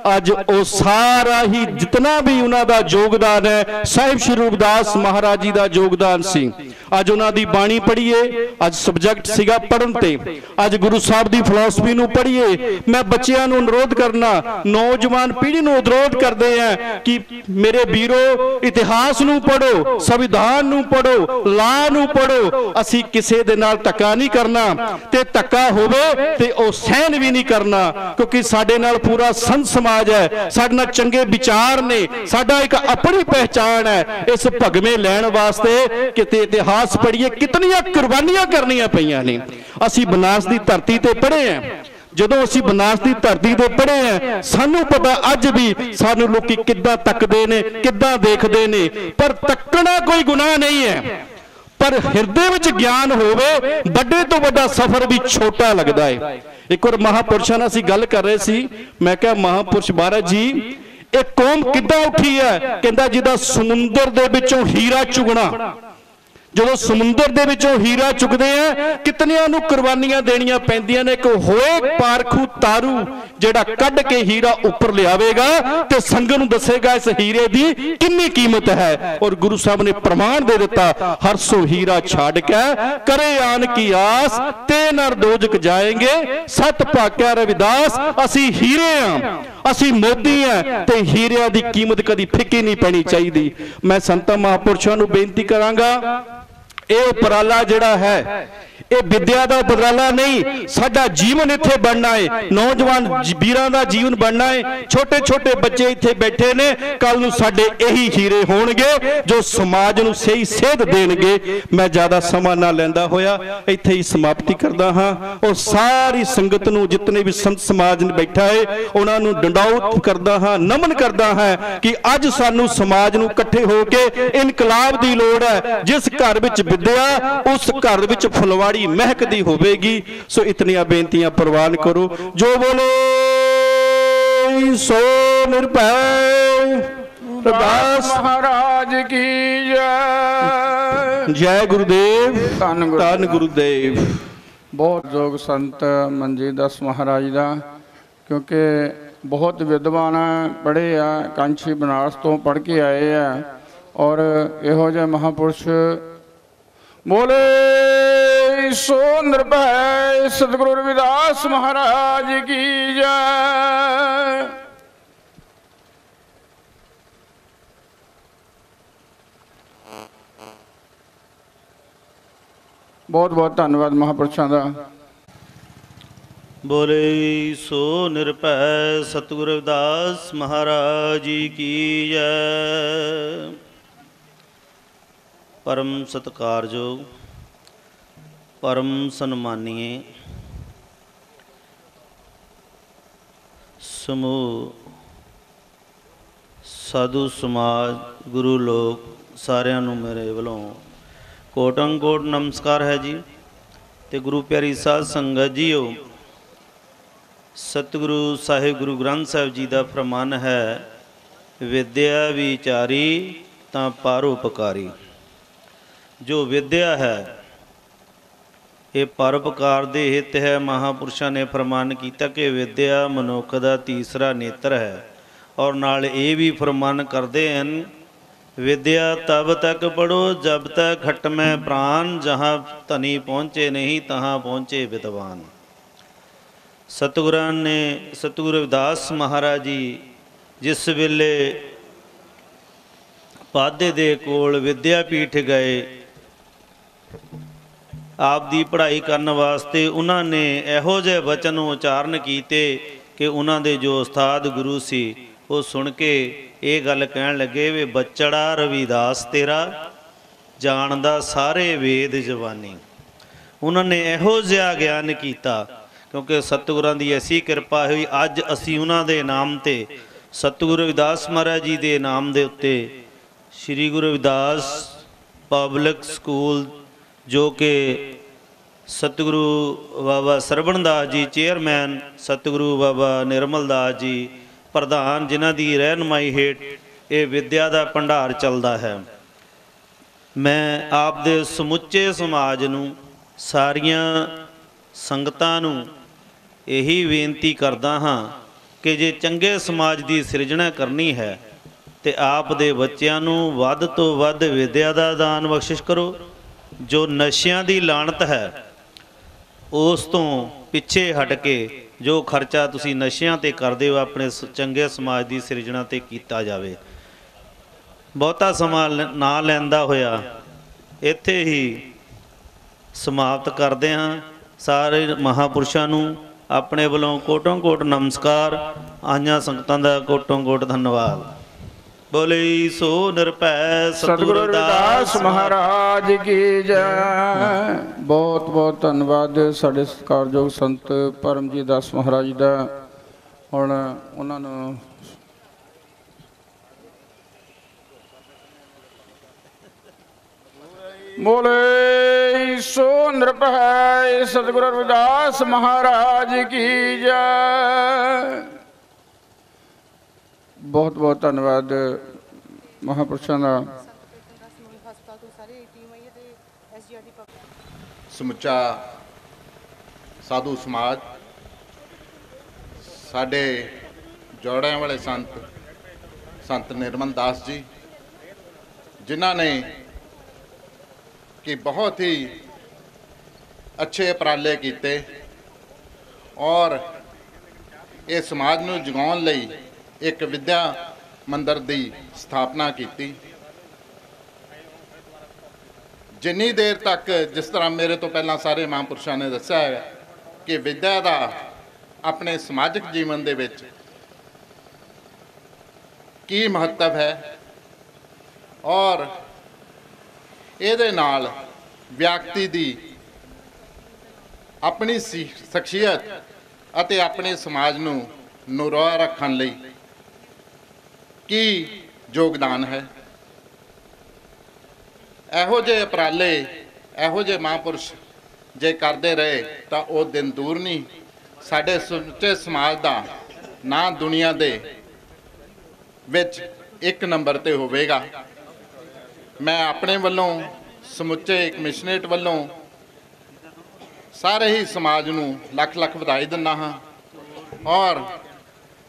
अज वो सारा ही जितना भी उन्हां दा योगदान है, साहिब श्री रूपदास महाराज जी दा योगदान सी। अज उन्हां दी बाणी पढ़िए, अज सबजैक्ट सीगा पढ़न ते, अज गुरु साहब दी फिलॉसफी नूं पढ़िए। मैं बच्चियां नूं अनुरोध करना, नौजवान पीढ़ी नूं अनुरोध करदे हैं कि मेरे वीरो इतिहास नूं पढ़ो, संविधान नूं पढ़ो, ला नूं पढ़ो। असीं किसे दे नाल धक्का नहीं करना, ते धक्का होवे ते ओ सहन भी नहीं करना, क्योंकि साडे नाल पूरा संत समाज है, साडे नाल चंगे विचार ने, साडा एक अपनी पहचान है। इस भगवे लैण वास्ते किते इतिहास पढ़िए, कितनियां कुर्बानियां करनियां पईयां ने। असीं बनास दी धरती ते पढ़े हैं, जदों असीं बनास की धरती ते पढ़े हैं, सानू पता अज भी सानू लोकी किद्दां तकदे ने, किद्दां देखदे ने। पर तकना कोई गुनाह नहीं है, पर हृदय विच ज्ञान होवे, बड़े तो बड़ा सफर भी छोटा लगता है। एक बार महापुरुषां नाल असीं गल कर रहे सी, मैं कहा महापुरुष महाराज जी एक कौम किद्दां उठी है? कहंदा जिद्दां समुंदर दे विचों हीरा चुगना, जो समुंदर दे विचों हीरा चुकते हैं, कितनियां नूं कुर्बानियां देनियां पैंदियां ने। कोई होए पारखू तारू जेड़ा कढ के हीरा उपर लियावेगा ते संग नूं दसेगा इस हीरे दी कितनी कीमत है। और गुरु साहब ने प्रमाण दे दिता, हर सो हीरा छाड़ के करे आन की आस, ते नर दोजक जाएंगे सत भाग्या रविदास। असी हीरे हां, असी मोती हैं, ते हीरियां दी कीमत कदी फिक्की नहीं पैनी चाहिदी। मैं संतां महापुरुषां नूं बेनती करांगा, ये उपराला जिहड़ा है ये विद्या का उपराला नहीं, साडा जीवन इत्थे बनना है, नौजवान वीरां दा जीवन बनना है। छोटे छोटे बच्चे इत्थे बैठे ने, कल नूं साडे यही हीरे होणगे जो समाज नूं सही सेध देणगे। मैं ज़्यादा समा ना लैंदा होया इत्थे ही समाप्ति करदा हां। और सारी संगत नूं, जितने भी संत समाज बैठा है, उन्हां नूं डंडाउत करदा हां, नमन करदा हां कि अज सानू समाज नूं इकट्ठे होके इनकलाब दी लोड़ है। जिस घर विच विद्या, उस घर विच फुलवाड़ी महकदी होवेगी। सो इतनियां बेनतियां प्रवान करो। जो बोले सो निर्भय रविदास महाराज की जय। जय गुरुदेव, धन गुरुदेव। बहुत जोग संत मंजी दास महाराज का, क्योंकि बहुत विद्वान पढ़े आ, कांछी बनारस तो पढ़ के आए हैं, और इहो जिहे महापुरुष बोले सो निर्भय सतगुरु रविदास महाराज की जय। बहुत बहुत धन्यवाद महापुरुषों का। बोले सो निरभय सतगुरु रविदास महाराज जी की जय। परम सत्कारयोग परम सन्मानीय समूह साधु समाज गुरु लोग सारिਆਂ ਨੂੰ ਮੇਰੇ ਵੱਲੋਂ ਕੋਟੰ ਕੋਟ ਨਮਸਕਾਰ ਹੈ ਜੀ। ਤੇ ਗੁਰੂ ਪਿਆਰੀ ਸਾਧ ਸੰਗਤ ਜੀਓ, ਸਤਿਗੁਰੂ ਸਾਹਿਬ ਗੁਰੂ ਗ੍ਰੰਥ ਸਾਹਿਬ ਜੀ ਦਾ ਫਰਮਾਨ ਹੈ, ਵਿਦਿਆ ਵਿਚਾਰੀ ਤਾਂ ਪਰਉਪਕਾਰੀ। ਜੋ ਵਿਦਿਆ ਹੈ ਇਹ ਪਰਉਪਕਾਰ ਦੇ ਹਿੱਤ ਹੈ। ਮਹਾਂਪੁਰਸ਼ਾਂ ਨੇ ਫਰਮਾਨ ਕੀਤਾ ਕਿ ਵਿਦਿਆ ਮਨੁੱਖ ਦਾ ਤੀਸਰਾ ਨੇਤਰ ਹੈ। ਔਰ ਨਾਲ ਇਹ ਵੀ ਫਰਮਾਨ ਕਰਦੇ ਹਨ, ਵਿਦਿਆ ਤਬ ਤੱਕ ਪੜੋ ਜਬ ਤੱਕ ਖਟ ਮੈਂ ਪ੍ਰਾਨ, ਜਹਾਂ ਧਨੀ ਪਹੁੰਚੇ ਨਹੀਂ ਤਹਾਂ ਪਹੁੰਚੇ ਵਿਦਵਾਨ। ਸਤਿਗੁਰਾਂ ਨੇ ਸਤਿਗੁਰੂ ਰਵਿਦਾਸ ਮਹਾਰਾਜ ਜੀ ਜਿਸ ਵੇਲੇ ਪਾਧੇ ਦੇ ਕੋਲ ਵਿਦਿਆ ਪੀਠ ਗਏ, ਆਪ ਦੀ ਪੜ੍ਹਾਈ ਕਰਨ ਵਾਸਤੇ ਉਹਨਾਂ ਨੇ ਇਹੋ ਜਿਹੇ ਵਚਨ ਉਚਾਰਨ ਕੀਤੇ ਕਿ ਉਹਨਾਂ ਦੇ ਜੋ ਉਸਤਾਦ ਗੁਰੂ ਸੀ ਉਹ ਸੁਣ ਕੇ ਇਹ ਗੱਲ ਕਹਿਣ ਲੱਗੇ, ਵੀ ਬੱਚੜਾ ਰਵਿਦਾਸ ਤੇਰਾ ਜਾਣਦਾ ਸਾਰੇ ਵੇਦ ਜਵਾਨੀ। ਉਹਨਾਂ ਨੇ ਇਹੋ ਜਿਹਾ ਗਿਆਨ ਕੀਤਾ, ਕਿਉਂਕਿ ਸਤਿਗੁਰਾਂ ਦੀ ਐਸੀ ਕਿਰਪਾ ਹੋਈ ਅੱਜ ਅਸੀਂ ਉਹਨਾਂ ਦੇ ਨਾਮ ਤੇ, ਸਤਿਗੁਰੂ ਰਵਿਦਾਸ ਮਹਾਰਾਜ ਜੀ ਦੇ ਨਾਮ ਦੇ ਉੱਤੇ ਸ੍ਰੀ ਗੁਰੂ ਰਵਿਦਾਸ ਪਬਲਿਕ ਸਕੂਲ, ਜੋ ਕਿ ਸਤਿਗੁਰੂ ਬਾਬਾ ਸਰਵਣ ਦਾਸ ਜੀ ਚੇਅਰਮੈਨ, ਸਤਿਗੁਰੂ ਬਾਬਾ ਨਿਰਮਲ ਦਾਸ ਜੀ ਪ੍ਰਧਾਨ, ਜਿਨ੍ਹਾਂ ਦੀ ਰਹਿਨੁਮਾਈ ਹੇਠ ਇਹ ਵਿਦਿਆ ਦਾ ਭੰਡਾਰ ਚੱਲਦਾ ਹੈ। ਮੈਂ ਆਪ ਦੇ ਸਮੁੱਚੇ ਸਮਾਜ ਨੂੰ, ਸਾਰੀਆਂ ਸੰਗਤਾਂ ਨੂੰ ਇਹੀ ਬੇਨਤੀ ਕਰਦਾ ਹਾਂ ਕਿ ਜੇ ਚੰਗੇ ਸਮਾਜ ਦੀ ਸਿਰਜਣਾ ਕਰਨੀ ਹੈ ਤੇ ਆਪ ਦੇ ਬੱਚਿਆਂ ਨੂੰ ਵੱਧ ਤੋਂ ਵੱਧ ਵਿਦਿਆ ਦਾ ਦਾਨ ਬਖਸ਼ਿਸ਼ ਕਰੋ। ਜੋ ਨਸ਼ਿਆਂ ਦੀ ਲਾਹਨਤ ਹੈ ਉਸ ਤੋਂ ਪਿੱਛੇ ਹਟ ਕੇ ਜੋ ਖਰਚਾ ਤੁਸੀਂ ਨਸ਼ਿਆਂ ਤੇ ਕਰਦੇ ਹੋ, ਆਪਣੇ ਚੰਗੇ ਸਮਾਜ ਦੀ ਸਿਰਜਣਾ ਤੇ ਕੀਤਾ ਜਾਵੇ। ਬਹੁਤਾ ਸਮਾਂ ਨਾ ਲੈਂਦਾ ਹੋਇਆ ਇੱਥੇ ਹੀ ਸਮਾਪਤ ਕਰਦੇ ਹਾਂ। ਸਾਰੇ ਮਹਾਂਪੁਰਸ਼ਾਂ ਨੂੰ ਆਪਣੇ ਵੱਲੋਂ ਕੋਟੋਂ ਕੋਟ ਨਮਸਕਾਰ, ਆਈਆਂ ਸੰਗਤਾਂ ਦਾ ਕੋਟੋਂ ਕੋਟ ਧੰਨਵਾਦ। ਬੋਲੇ ਸੋ ਨਿਰਭੈ ਸਤਿਗੁਰੂ ਰਵਿਦਾਸ ਮਹਾਰਾਜ ਕੀ ਜੈ। ਬਹੁਤ ਬਹੁਤ ਧੰਨਵਾਦ ਸਾਡੇ ਸਤਿਕਾਰਯੋਗ ਸੰਤ ਪਰਮਜੀਤ ਦਾਸ ਮਹਾਰਾਜ ਜੀ ਦਾ। ਹੁਣ ਉਹਨਾਂ ਨੂੰ ਬੋਲੇ ਸੋ ਨਿਰਭੈ ਸਤਿਗੁਰੂ ਰਵਿਦਾਸ ਮਹਾਰਾਜ ਕੀ ਜੈ। ਬਹੁਤ ਬਹੁਤ ਧੰਨਵਾਦ ਮਹਾਂਪੁਰਸ਼ਾਂ ਦਾ। ਸਮੁੱਚਾ ਸਾਧੂ ਸਮਾਜ, ਸਾਡੇ ਜੋੜਿਆਂ ਵਾਲੇ ਸੰਤ ਨਿਰਮਲ ਦਾਸ ਜੀ, ਜਿਨ੍ਹਾਂ ਨੇ ਕਿ ਬਹੁਤ ਹੀ ਅੱਛੇ ਉਪਰਾਲੇ ਕੀਤੇ ਔਰ ਇਹ ਸਮਾਜ ਨੂੰ ਜਗਾਉਣ ਲਈ ਇੱਕ ਵਿਦਿਆ ਮੰਦਰ ਦੀ ਸਥਾਪਨਾ ਕੀਤੀ। ਜਿੰਨੀ ਦੇਰ ਤੱਕ, ਜਿਸ ਤਰ੍ਹਾਂ ਮੇਰੇ ਤੋਂ ਪਹਿਲਾਂ ਸਾਰੇ ਮਹਾਂਪੁਰਸ਼ਾਂ ਨੇ ਦੱਸਿਆ ਹੈ ਕਿ ਵਿਦਿਆ ਦਾ ਆਪਣੇ ਸਮਾਜਿਕ ਜੀਵਨ ਦੇ ਵਿੱਚ ਕੀ ਮਹੱਤਵ ਹੈ ਔਰ ਇਹਦੇ ਨਾਲ ਵਿਅਕਤੀ ਦੀ ਆਪਣੀ ਸ਼ਖਸੀਅਤ ਅਤੇ ਆਪਣੇ ਸਮਾਜ ਨੂੰ ਨਿਰੋਆ ਰੱਖਣ ਲਈ ਕੀ ਯੋਗਦਾਨ ਹੈ। ਇਹੋ ਜਿਹੇ ਉਪਰਾਲੇ, ਇਹੋ ਜਿਹੇ ਮਹਾਂਪੁਰਸ਼ ਜੇ ਕਰਦੇ ਰਹੇ ਤਾਂ ਉਹ ਦਿਨ ਦੂਰ ਨਹੀਂ, ਸਾਡੇ ਸਮੁੱਚੇ ਸਮਾਜ ਦਾ ਨਾਂ ਦੁਨੀਆ ਦੇ ਵਿੱਚ ਇੱਕ ਨੰਬਰ ਤੇ ਹੋਵੇਗਾ। ਮੈਂ ਆਪਣੇ ਵੱਲੋਂ, ਸਮੁੱਚੇ ਕਮਿਸ਼ਨਰੇਟ ਵੱਲੋਂ ਸਾਰੇ ਹੀ ਸਮਾਜ ਨੂੰ ਲੱਖ ਲੱਖ ਵਧਾਈ ਦਿੰਦਾ ਹਾਂ ਔਰ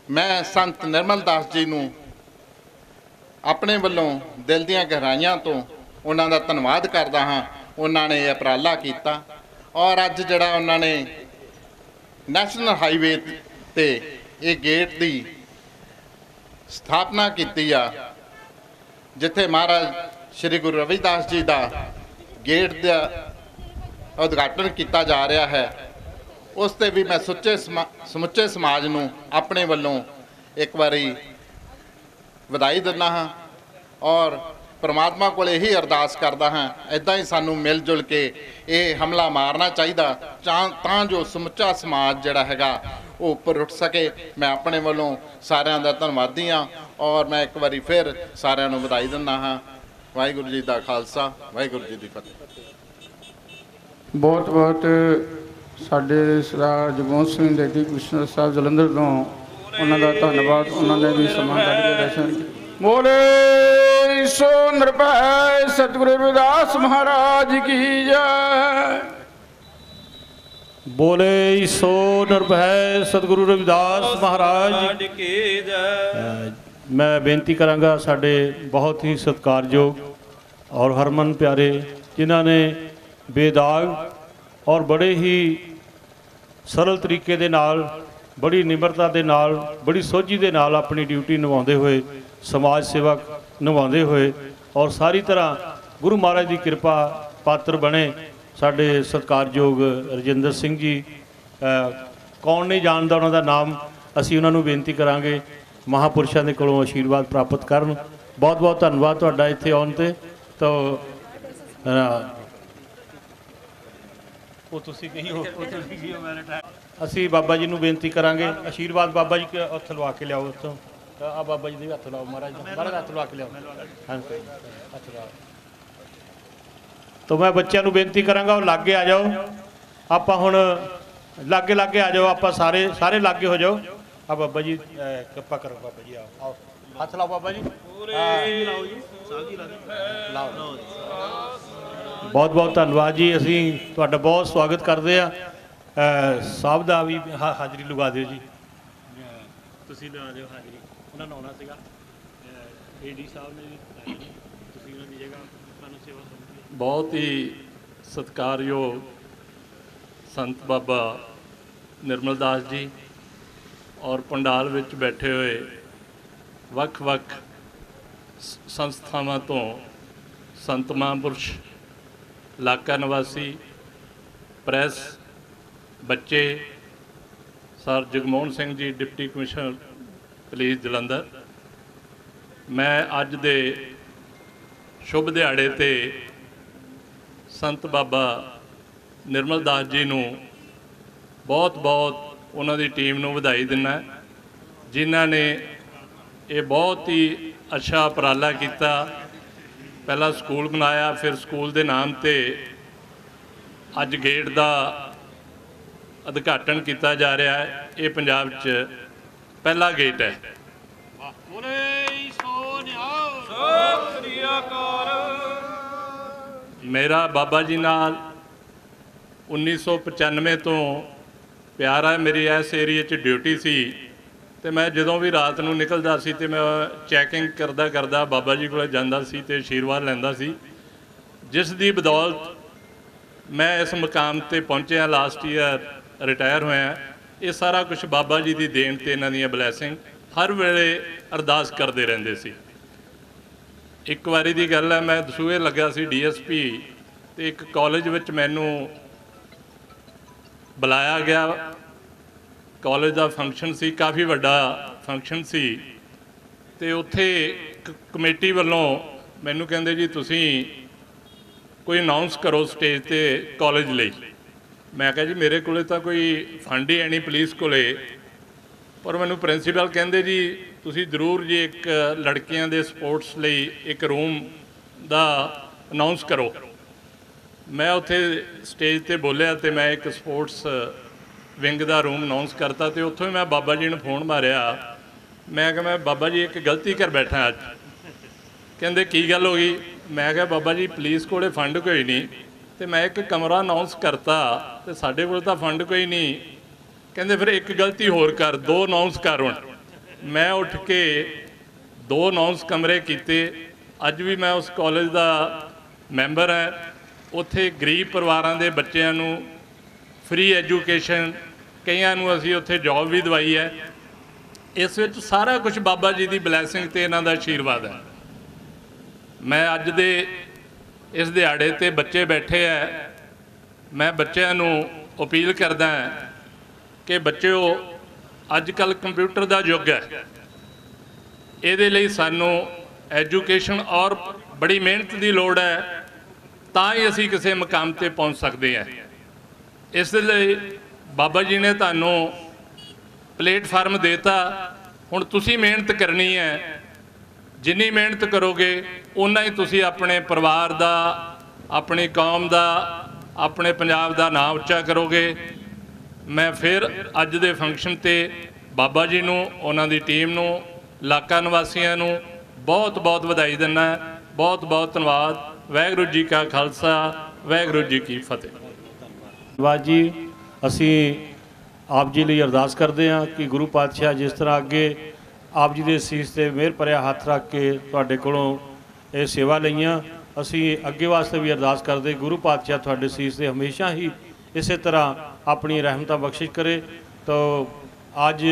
ਮੈਂ ਸੰਤ ਨਿਰਮਲ ਦਾਸ ਜੀ ਨੂੰ ਆਪਣੇ ਵੱਲੋਂ ਦਿਲ ਦੀਆਂ ਗਹਿਰਾਈਆਂ ਤੋਂ ਉਹਨਾਂ ਦਾ ਧੰਨਵਾਦ ਕਰਦਾ ਹਾਂ। ਉਹਨਾਂ ਨੇ ਇਹ ਉਪਰਾਲਾ ਕੀਤਾ ਔਰ ਅੱਜ ਜਿਹੜਾ ਉਹਨਾਂ ਨੇ ਨੈਸ਼ਨਲ ਹਾਈਵੇ ਤੇ ਇਹ ਗੇਟ ਦੀ ਸਥਾਪਨਾ ਕੀਤੀ ਆ, ਜਿੱਥੇ ਮਹਾਰਾਜ ਸ਼੍ਰੀ ਗੁਰੂ ਰਵਿਦਾਸ ਜੀ ਦਾ ਗੇਟ ਦਾ ਉਦਘਾਟਨ ਕੀਤਾ ਜਾ ਰਿਹਾ ਹੈ, ਉਸ ਤੇ ਵੀ ਮੈਂ ਸਮੁੱਚੇ ਸਮਾਜ ਨੂੰ ਆਪਣੇ ਵੱਲੋਂ ਇੱਕ ਵਾਰੀ ਵਧਾਈ ਦਿੰਦਾ ਹਾਂ ਔਰ परमात्मा को यही अरदास करता हाँ इदा ही सानू मिल जुल के ये हमला मारना चाहिए तां जो समुचा समाज जिहड़ा हैगा वो उपर उठ सके। मैं अपने वालों सारिਆਂ ਦਾ ਧੰਨਵਾਦੀ हाँ और मैं एक बारी फिर सारिਆਂ ਨੂੰ ਵਧਾਈ ਦਿੰਦਾ हाँ। वाहिगुरू जी का खालसा वाहिगुरू जी की फतेह। बहुत बहुत साडे सरदार जगमोहन सिंह डेडी कमिश्नर साहब जलंधर तो उन्हों का धन्यवाद। उन्होंने भी समान कढ़ के दर्शन बोले सो निरभय सतगुरु रविदास महाराज की जय। बोले सो निरभय सतगुरु रविदास महाराज की जय। मैं बेनती करांगा साडे बहुत ही सत्कारयोग और हरमन प्यारे जिन्हां ने बेदाग और बड़े ही सरल तरीके दे नाल बड़ी निमरता दे नाल बड़ी सोझी दे नाल अपनी ड्यूटी निभाउंदे होए समाज सेवक निभाउंदे होए और सारी तरह गुरु महाराज की कृपा पात्र बने साडे सत्कारयोग रजिंदर सिंह जी। कौन नहीं जानता उन्हों का नाम, असी उन्होंने बेनती करांगे महापुरुषों के कोलों आशीर्वाद प्राप्त करन। बहुत बहुत धन्यवाद तुहाडा इत्थे आउण ते। तो असी बाबा जी नूं बेनती करांगे आशीर्वाद बाबा जी के हत्थ लवा के लियाओ उत्थों। आ बाबा जी दे हत्थ लाओ महाराज महाराज हत्थ लवा के लियाओ। हाँ हत्थ लाओ। तो मैं बच्चों को बेनती करांगा और लागे आ जाओ। आप हुण लागे लागे आ जाओ, आप सारे सारे लागे हो जाओ। आ बाबा जी कृपा करो बाबा जी, आओ आओ हत्थ लाओ बाबा जी। लाओ बहुत बहुत धन्यवाद जी। असी तुहाडा बहुत स्वागत करते हैं। साहब का भी हाज़री लगा दिओ जी, तुसीं लगा दिओ हाज़री। उन्होंने आना सीगा AD साहब ने भी तुसीं उन्हां दी जगह तुहानूं सेवा सौंपी। बहुत ही सत्कारयोग संत बाबा निर्मल दास जी और पंडाल विच बैठे हुए वख-वख संस्थावां तो संत महापुरुष, इलाका निवासी, प्रैस, बच्चे, sir Jagmohan Singh ji deputy commissioner police Jalandhar. मैं अज दे शुभ दिहाड़े ते संत बाबा निर्मल दास जी नूं बहुत बहुत उन्हां दी टीम नूं वधाई दिना, जिन्हां ने ये बहुत ही अच्छा उपराला किया। पहला स्कूल बनाया, फिर स्कूल के नाम ते अज गेट का उद्घाटन किया जा रहा है। ये पंजाब च पहला गेट है। मेरा बाबा जी नाल 1995 तो प्यार है। मेरी इस एरिए च ड्यूटी सी ते मैं जदों भी रात नूं निकलदा सी ते मैं चैकिंग करदा करदा बाबा जी कोल जांदा सी ते आशीर्वाद लैंदा सी, जिस दी बदौलत मैं इस मुकाम ते पहुंचे। लास्ट ईयर रिटायर होया। ये सारा कुछ बाबा जी की देन ते इन्हां दी ब्लैसिंग हर वेले अरदास करते रहंदे सी। एक वारी दी गल है, मैं दसूए लग्या सी DSP ते एक कॉलेज विच मैनूं बुलाया गया। कॉलेज का फंक्शन सी, काफ़ी वड्डा फंक्शन सी ते उत्थे कमेटी वालों मैनूं कहंदे जी तुसीं कोई अनाउंस करो स्टेज ते कॉलेज लई। मैं कहा जी मेरे को कोई फंड ही है नहीं पुलिस को, पर मैनूं प्रिंसीपल कहंदे जी तुसीं जरूर जी एक लड़कियां दे स्पोर्ट्स लई एक रूम दा अनाउंस करो। मैं उत्थे स्टेज ते बोलिया तो मैं एक स्पोर्ट्स विंग का रूम अनाउंस करता। तो उत्थों ही मैं बाबा जी ने फोन मारिया। मैं कहा मैं बाबा जी एक गलती कर बैठा अज। कहंदे की गल हो गई? मैं कहा बाबा जी पुलिस कोले फंड कोई नहीं, तो मैं एक कमरा अनाउंस करता तो साढ़े कोल तां फंड कोई नहीं। कहंदे फिर एक गलती होर कर, दो अनाउंस कर। हुण मैं उठ के दो अनाउंस कमरे किए। अज भी मैं उस कॉलेज का मैंबर है। उत्थे गरीब परिवारों के बच्चों नूं फ्री एजुकेशन, कईयां नूं असीं उत्थे जॉब भी दवाई है। इस विच सारा कुछ बाबा जी की ब्लैसिंग ते इन्हां दा आशीर्वाद है। मैं अज दे इस दिहाड़े ते बच्चे बैठे है, मैं बच्चों नूं अपील करदा कि बच्चों अजकल कंप्यूटर का युग है, ਇਹਦੇ ਲਈ ਸਾਨੂੰ एजुकेशन और बड़ी मेहनत की लोड़ है, ਤਾਂ ਹੀ ਅਸੀਂ ਕਿਸੇ ਮੁਕਾਮ ਤੇ ਪਹੁੰਚ ਸਕਦੇ ਹਾਂ। ਇਸ ਲਈ ਬਾਬਾ ਜੀ ਨੇ ਤੁਹਾਨੂੰ ਪਲੇਟਫਾਰਮ ਦੇਤਾ, ਹੁਣ ਤੁਸੀਂ ਮਿਹਨਤ ਕਰਨੀ ਹੈ। ਜਿੰਨੀ ਮਿਹਨਤ ਕਰੋਗੇ ਉਨਾ ਹੀ ਤੁਸੀਂ ਆਪਣੇ ਪਰਿਵਾਰ ਦਾ, ਆਪਣੀ ਕੌਮ ਦਾ, ਆਪਣੇ ਪੰਜਾਬ ਦਾ ਨਾਂ ਉੱਚਾ ਕਰੋਗੇ। ਮੈਂ ਫਿਰ ਅੱਜ ਦੇ ਫੰਕਸ਼ਨ ਤੇ ਬਾਬਾ ਜੀ ਨੂੰ, ਉਹਨਾਂ ਦੀ ਟੀਮ ਨੂੰ, ਇਲਾਕਾ ਨਿਵਾਸੀਆਂ ਨੂੰ ਬਹੁਤ ਬਹੁਤ ਵਧਾਈ ਦਿੰਦਾ। ਬਹੁਤ ਬਹੁਤ ਧੰਨਵਾਦ। ਵਾਹਿਗੁਰੂ ਜੀ ਕਾ ਖਾਲਸਾ, ਵਾਹਿਗੁਰੂ ਜੀ ਕੀ ਫਤਿਹ। ਧੰਨਵਾਦ ਜੀ। ਅਸੀਂ ਆਪ ਜੀ ਲਈ ਅਰਦਾਸ ਕਰਦੇ ਹਾਂ ਕਿ ਗੁਰੂ ਪਾਤਸ਼ਾਹ ਜਿਸ ਤਰ੍ਹਾਂ ਅੱਗੇ ਆਪ ਜੀ ਦੇ ਸੀਸ ਤੇ ਮਿਹਰ ਭਰਿਆ ਹੱਥ ਰੱਖ ਕੇ ਤੁਹਾਡੇ ਕੋਲੋਂ ਇਹ ਸੇਵਾ ਲਈਆਂ, ਅਸੀਂ ਅੱਗੇ ਵਾਸਤੇ ਵੀ ਅਰਦਾਸ ਕਰਦੇ ਗੁਰੂ ਪਾਤਸ਼ਾਹ ਤੁਹਾਡੇ ਸੀਸ ਤੇ ਹਮੇਸ਼ਾ ਹੀ ਇਸੇ ਤਰ੍ਹਾਂ ਆਪਣੀ ਰਹਿਮਤਾਂ ਬਖਸ਼ਿਸ਼ ਕਰੇ। ਤਾਂ ਅੱਜ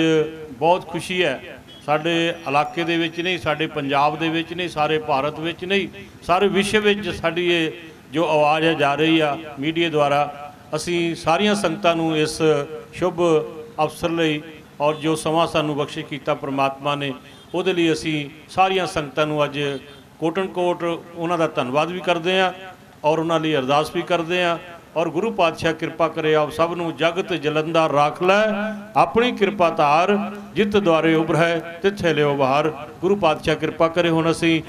ਬਹੁਤ ਖੁਸ਼ੀ ਹੈ, ਸਾਡੇ ਇਲਾਕੇ ਦੇ ਵਿੱਚ ਨਹੀਂ, ਸਾਡੇ ਪੰਜਾਬ ਦੇ ਵਿੱਚ ਨਹੀਂ, ਸਾਰੇ ਭਾਰਤ ਵਿੱਚ ਨਹੀਂ, ਸਾਰੇ ਵਿਸ਼ਵ ਵਿੱਚ ਸਾਡੀ ਇਹ ਜੋ ਆਵਾਜ਼ ਹੈ ਜਾ ਰਹੀ ਆ ਮੀਡੀਆ ਦੁਆਰਾ। ਅਸੀਂ ਸਾਰੀਆਂ ਸੰਗਤਾਂ ਨੂੰ ਇਸ ਸ਼ੁਭ ਅਵਸਰ ਲਈ ਔਰ ਜੋ ਸਮਾਂ ਸਾਨੂੰ ਬਖਸ਼ਿਸ਼ ਕੀਤਾ ਪ੍ਰਮਾਤਮਾ ਨੇ, ਉਹਦੇ ਲਈ ਅਸੀਂ ਸਾਰੀਆਂ ਸੰਗਤਾਂ ਨੂੰ ਅੱਜ ਕੋਟਨ ਕੋਟ ਉਹਨਾਂ ਦਾ ਧੰਨਵਾਦ ਵੀ ਕਰਦੇ ਹਾਂ ਔਰ ਉਹਨਾਂ ਲਈ ਅਰਦਾਸ ਵੀ ਕਰਦੇ ਹਾਂ। ਔਰ ਗੁਰੂ ਪਾਤਸ਼ਾਹ ਕਿਰਪਾ ਕਰੇ ਆਪ ਸਭ ਨੂੰ ਜਗਤ ਜਲੰਧਰ ਰਾਖ ਲੈ, ਆਪਣੀ ਕਿਰਪਾ ਧਾਰ, ਜਿਤ ਦੁਆਰੇ ਉਭਰੈ ਤਿੱਥੇ ਲਿਓ ਬਾਹਰ। ਗੁਰੂ ਪਾਤਸ਼ਾਹ ਕਿਰਪਾ ਕਰੇ। ਹੁਣ ਅਸੀਂ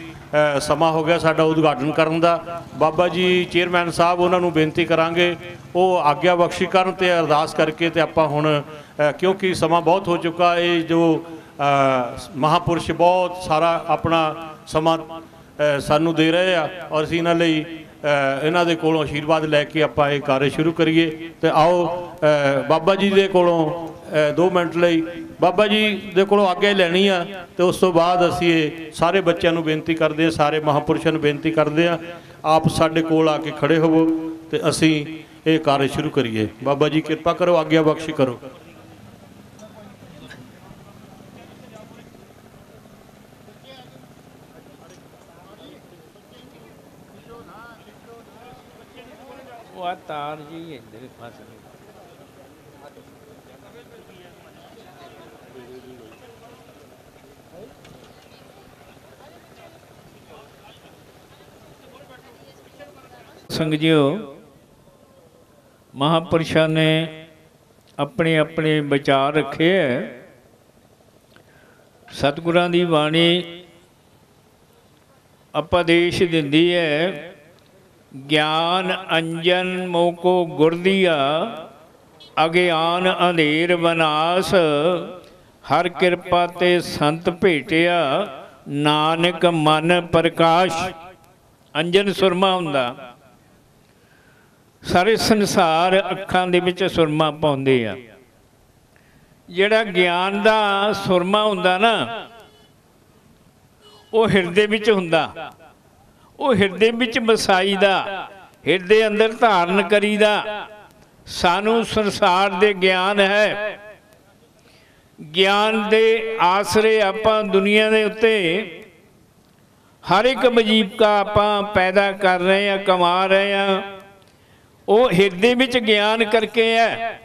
ਸਮਾਂ ਹੋ ਗਿਆ ਸਾਡਾ ਉਦਘਾਟਨ ਕਰਨ ਦਾ। ਬਾਬਾ ਜੀ ਚੇਅਰਮੈਨ ਸਾਹਿਬ, ਉਹਨਾਂ ਨੂੰ ਬੇਨਤੀ ਕਰਾਂਗੇ ਉਹ ਆਗਿਆ ਬਖਸ਼ੀ ਕਰਨ ਤੇ ਅਰਦਾਸ ਕਰਕੇ ਤੇ ਆਪਾਂ ਹੁਣ ਕਿਉਂਕਿ ਸਮਾਂ ਬਹੁਤ ਹੋ ਚੁੱਕਾ, ਇਹ ਜੋ ਮਹਾਂਪੁਰਸ਼ ਬਹੁਤ ਸਾਰਾ ਆਪਣਾ ਸਮਾਂ ਸਾਨੂੰ ਦੇ ਰਹੇ ਆ ਔਰ ਅਸੀਂ ਇਹਨਾਂ ਲਈ ਇਹਨਾਂ ਦੇ ਕੋਲੋਂ ਆਸ਼ੀਰਵਾਦ ਲੈ ਕੇ ਆਪਾਂ ਇਹ ਕਾਰਜ ਸ਼ੁਰੂ ਕਰੀਏ। ਤੇ ਆਓ ਬਾਬਾ ਜੀ ਦੇ ਕੋਲੋਂ 2 ਮਿੰਟ ਲਈ ਬਾਬਾ ਜੀ ਦੇ ਕੋਲੋਂ ਆਗਿਆ ਲੈਣੀ ਆ ਤੇ ਉਸ ਤੋਂ ਬਾਅਦ ਅਸੀਂ ਇਹ ਸਾਰੇ ਬੱਚਿਆਂ ਨੂੰ ਬੇਨਤੀ ਕਰਦੇ ਹਾਂ, ਸਾਰੇ ਮਹਾਂਪੁਰਸ਼ਾਂ ਨੂੰ ਬੇਨਤੀ ਕਰਦੇ ਹਾਂ, ਆਪ ਸਾਡੇ ਕੋਲ ਆ ਕੇ ਖੜੇ ਹੋਵੋ ਤੇ ਅਸੀਂ ਇਹ ਕਾਰਜ ਸ਼ੁਰੂ ਕਰੀਏ। ਬਾਬਾ ਜੀ ਕਿਰਪਾ ਕਰੋ, ਆਗਿਆ ਬਖਸ਼ ਕਰੋ। ਉਹ ਤਾਰ ਜੀ ਇੱਧਰ ਫਸ ਗਈ। ਸੰਗਤ ਜੀਓ, ਮਹਾਂਪੁਰਸ਼ਾਂ ਨੇ ਆਪਣੇ ਆਪਣੇ ਵਿਚਾਰ ਰੱਖੇ ਹੈ। ਸਤਿਗੁਰਾਂ ਦੀ ਬਾਣੀ ਉਪਦੇਸ਼ ਦਿੰਦੀ ਹੈ, ਗਿਆਨ ਅੰਜਨ ਮੋਕੋ ਗੁਰਦੀਆ, ਅਗਿਆਨ ਅੰਧੇਰ ਬਨਾਸ, ਹਰ ਕਿਰਪਾ ਤੇ ਸੰਤ ਭੇਟਿਆ, ਨਾਨਕ ਮਨ ਪ੍ਰਕਾਸ਼। ਅੰਜਨ ਸੁਰਮਾ ਹੁੰਦਾ, ਸਾਰੇ ਸੰਸਾਰ ਅੱਖਾਂ ਦੇ ਵਿੱਚ ਸੁਰਮਾ ਪਾਉਂਦੇ ਆ। ਜਿਹੜਾ ਗਿਆਨ ਦਾ ਸੁਰਮਾ ਹੁੰਦਾ ਨਾ, ਉਹ ਹਿਰਦੇ ਵਿੱਚ ਹੁੰਦਾ, ਉਹ ਹਿਰਦੇ ਵਿੱਚ ਵਸਾਈ ਦਾ, ਹਿਰਦੇ ਅੰਦਰ ਧਾਰਨ ਕਰੀਦਾ। ਸਾਨੂੰ ਸੰਸਾਰ ਦੇ ਗਿਆਨ ਹੈ, ਗਿਆਨ ਦੇ ਆਸਰੇ ਆਪਾਂ ਦੁਨੀਆ ਦੇ ਉੱਤੇ ਹਰ ਇੱਕ ਵਜੀਫਾ ਆਪਾਂ ਪੈਦਾ ਕਰ ਰਹੇ ਹਾਂ, ਕਮਾ ਰਹੇ ਹਾਂ, ਉਹ ਹਿਰਦੇ ਵਿੱਚ ਗਿਆਨ ਕਰਕੇ ਹੈ।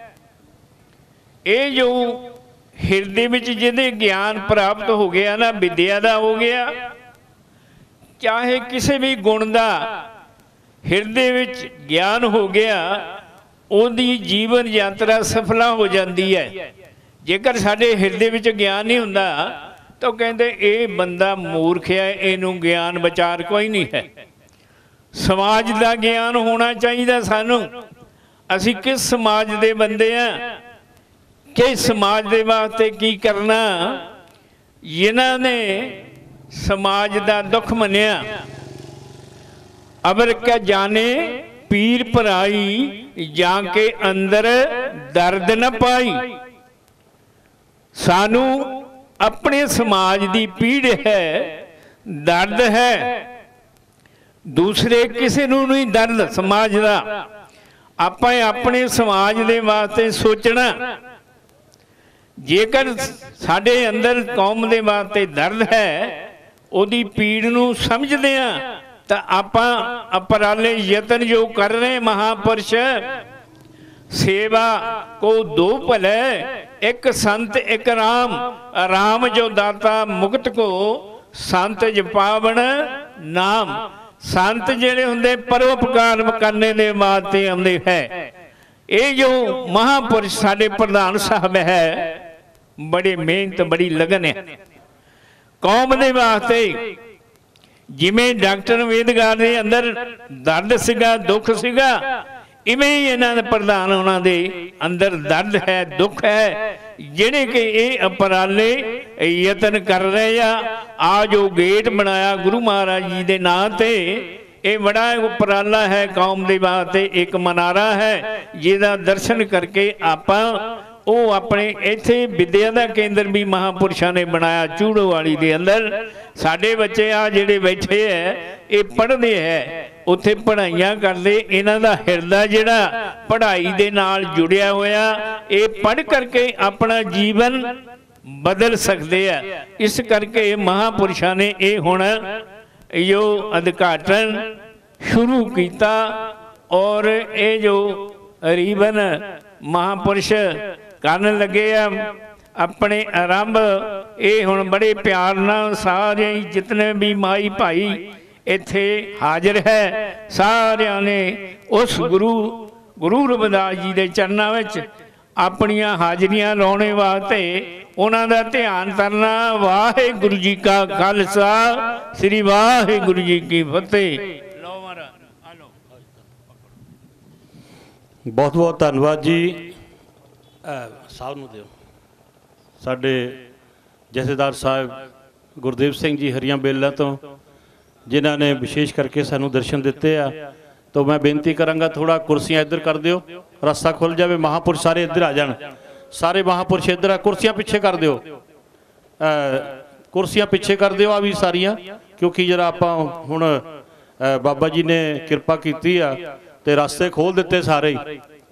ਇਹ ਜੋ ਹਿਰਦੇ ਵਿੱਚ ਜਿਹਦੇ ਗਿਆਨ ਪ੍ਰਾਪਤ ਹੋ ਗਿਆ ਨਾ, ਵਿਦਿਆ ਦਾ ਹੋ ਗਿਆ, ਚਾਹੇ ਕਿਸੇ ਵੀ ਗੁਣ ਦਾ ਹਿਰਦੇ ਵਿੱਚ ਗਿਆਨ ਹੋ ਗਿਆ, ਉਹਦੀ ਜੀਵਨ ਯਾਤਰਾ ਸਫਲਾ ਹੋ ਜਾਂਦੀ ਹੈ। ਜੇਕਰ ਸਾਡੇ ਹਿਰਦੇ ਵਿੱਚ ਗਿਆਨ ਨਹੀਂ ਹੁੰਦਾ ਤਾਂ ਕਹਿੰਦੇ ਇਹ ਬੰਦਾ ਮੂਰਖ ਹੈ, ਇਹਨੂੰ ਗਿਆਨ ਵਿਚਾਰ ਕੋਈ ਨਹੀਂ ਹੈ। ਸਮਾਜ ਦਾ ਗਿਆਨ ਹੋਣਾ ਚਾਹੀਦਾ ਸਾਨੂੰ। ਅਸੀਂ ਕਿਸ ਸਮਾਜ ਦੇ ਬੰਦੇ ਆ, ਕਿਸ ਸਮਾਜ ਦੇ ਵਾਸਤੇ ਕੀ ਕਰਨਾ। ਜਿਨ੍ਹਾਂ ਨੇ ਸਮਾਜ ਦਾ ਦੁੱਖ ਮੰਨਿਆ, ਅਬਰ ਕਾ ਜਾਣੇ ਪੀਰ ਭਰਾਈ, ਜਾਂ ਕੇ ਅੰਦਰ ਦਰਦ ਨਾ ਪਾਈ। ਸਾਨੂੰ ਆਪਣੇ ਸਮਾਜ ਦੀ ਪੀੜ ਹੈ, ਦਰਦ ਹੈ, ਦੂਸਰੇ ਕਿਸੇ ਨੂੰ ਨਹੀਂ ਦਰਦ ਸਮਾਜ ਦਾ। ਆਪਾਂ ਆਪਣੇ ਸਮਾਜ ਦੇ ਵਾਸਤੇ ਸੋਚਣਾ। ਜੇਕਰ ਸਾਡੇ ਅੰਦਰ ਕੌਮ ਦੇ ਵਾਸਤੇ ਦਰਦ ਹੈ, ਉਹਦੀ ਪੀੜ ਨੂੰ ਸਮਝਦੇ ਆ, ਤਾਂ ਆਪਾਂ ਉਪਰਾਲੇ ਯਤਨ ਜੋ ਕਰ ਰਹੇ ਮਹਾਂਪੁਰਸ਼, सेवा को दो भले, एक संत एक राम। राम जो दाता मुक्त को, संत जो पावन नाम। संत जिहड़े हुंदे परोपकार करने दे वास्ते आउंदे है। ये जो महापुरुष साडे प्रधान साहब है, बड़ी मेहनत बड़ी लगन है कौम दे वास्ते। जिमें डॉक्टर वेदगार दे अंदर दर्द सीगा, दुख सीगा, इवें ही इन्हां दे प्रधान उन्हां दे अंदर दर्द है, दुख है, जिहड़े कि ये उपराले यतन कर रहे आ जो गेट बनाया गुरु महाराज जी दे नां ते, ये बड़ा उपराला है कौम दे वास्ते। एक मनारा है जिहदा दर्शन करके आपां वो अपने इत्थे विद्या का केंद्र भी महापुरुषों ने बनाया चूड़ोवाली के अंदर। साडे बच्चे आ जिहड़े बैठे है ये पढ़ते हैं, उत्थे पढ़ाइयाँ करते, इन्हां दा हिरदा जिहड़ा पढ़ाई दे नाल जुड़िया होया, ये पढ़ करके अपना जीवन बदल सकते हैं। इस करके महापुरुषों ने ये हुण जो उद्घाटन शुरू किया और ये जो रीबन महापुरुष करन लगे अपने आरंभ। ये हुण बड़े प्यार नाल सारे जितने भी माई भाई इत्थे हाजिर है, सारियां ने उस गुरु रविदास जी के चरणों में अपनियां हाजरियां लाने वास्ते उन्हां दा ध्यान करना। वाहिगुरू जी का खालसा, श्री वाहिगुरू जी की फतेह। बहुत बहुत धन्यवाद जी। साहब नूं दिओ। साडे जथेदार साहब गुरदेव सिंह जी हरियां बेला तो, जिन्हां ने विशेष करके सानू दर्शन दिते आ। तो मैं बेनती करांगा थोड़ा कुर्सियां इधर कर दिओ, रास्ता खुल जाए। महापुरुष सारे इधर आ जाण, सारे महापुरुष इधर आ। कुर्सियां पिछे कर दिओ, कुर्सियां पिछे कर दिओ आ भी सारियां, क्योंकि जरा आपां हुण बाबा जी ने किरपा कीती आ ते रास्ते खोल दिते सारे।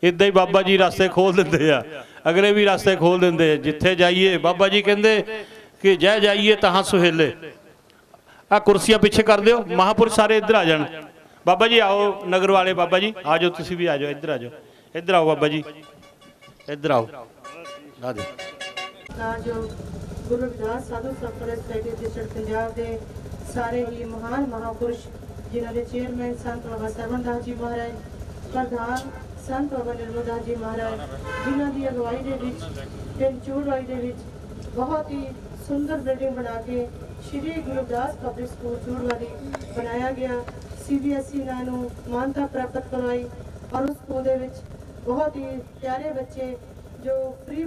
इदां ही बाबा जी रास्ते खोल दिंदे आ, अगले भी रास्ते खोल दिंदे। जिथे जाइए बाबा जी कहंदे कि जय जाइए तहां सुहेले। आ कुर्सियां पिछे कर दिओ, महापुरुष सारे इधर आ जाण। बाबा जी आओ, नगर वाले बाबा जी आ जाओ, तुसीं भी आ जाओ, इधर आ जाओ, इधर आओ बाबा जी, इधर आओ। आ जाओ। जो गुरु रविदास साधु संत सोसाइटी डिस्ट्रिक्ट पंजाब के सारे ही महान महापुरुष, जिन्हों के चेयरमैन संत बाबा सरवण दास जी महाराज, प्रधान संत बाबा निर्मल दास जी महाराज, जिन्हों की अगवाई के पिंड चूड़वाई के बहुत ही सुंदर बिल्डिंग बना के श्री गुरु रविदास पब्लिक स्कूल चूड़वाली बनाया गया। CBSE नानू मानता प्राप्त करवाई और उस स्कूल के बहुत ही प्यारे बच्चे जो फ्री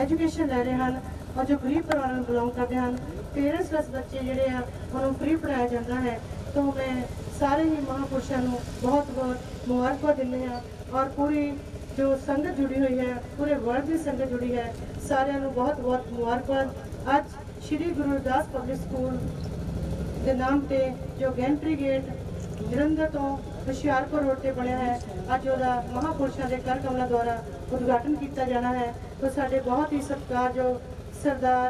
एजुकेशन ले रहे हैं और जो गरीब परिवार में बिलोंग करते हैं, पेरेंट्स बच्चे जोड़े हैं उन्होंने फ्री पढ़ाया जाता है। तो मैं सारे ही महापुरुषों को बहुत बहुत मुबारकबाद दिंदे हैं और पूरी जो संगत जुड़ी हुई है, पूरे वर्ल्ड की संगत जुड़ी है, सारिਆਂ ਨੂੰ बहुत बहुत मुबारकबाद। ਅੱਜ श्री गुरु रविदास पब्लिक स्कूल के नाम से जो गैंट्री गेट जलंधर तो हुशियारपुर रोड से बनया है, अज वह महापुरुषों के कर कमलों द्वारा उद्घाटन किया जाना है। तो साढ़े बहुत ही सत्कार जो सरदार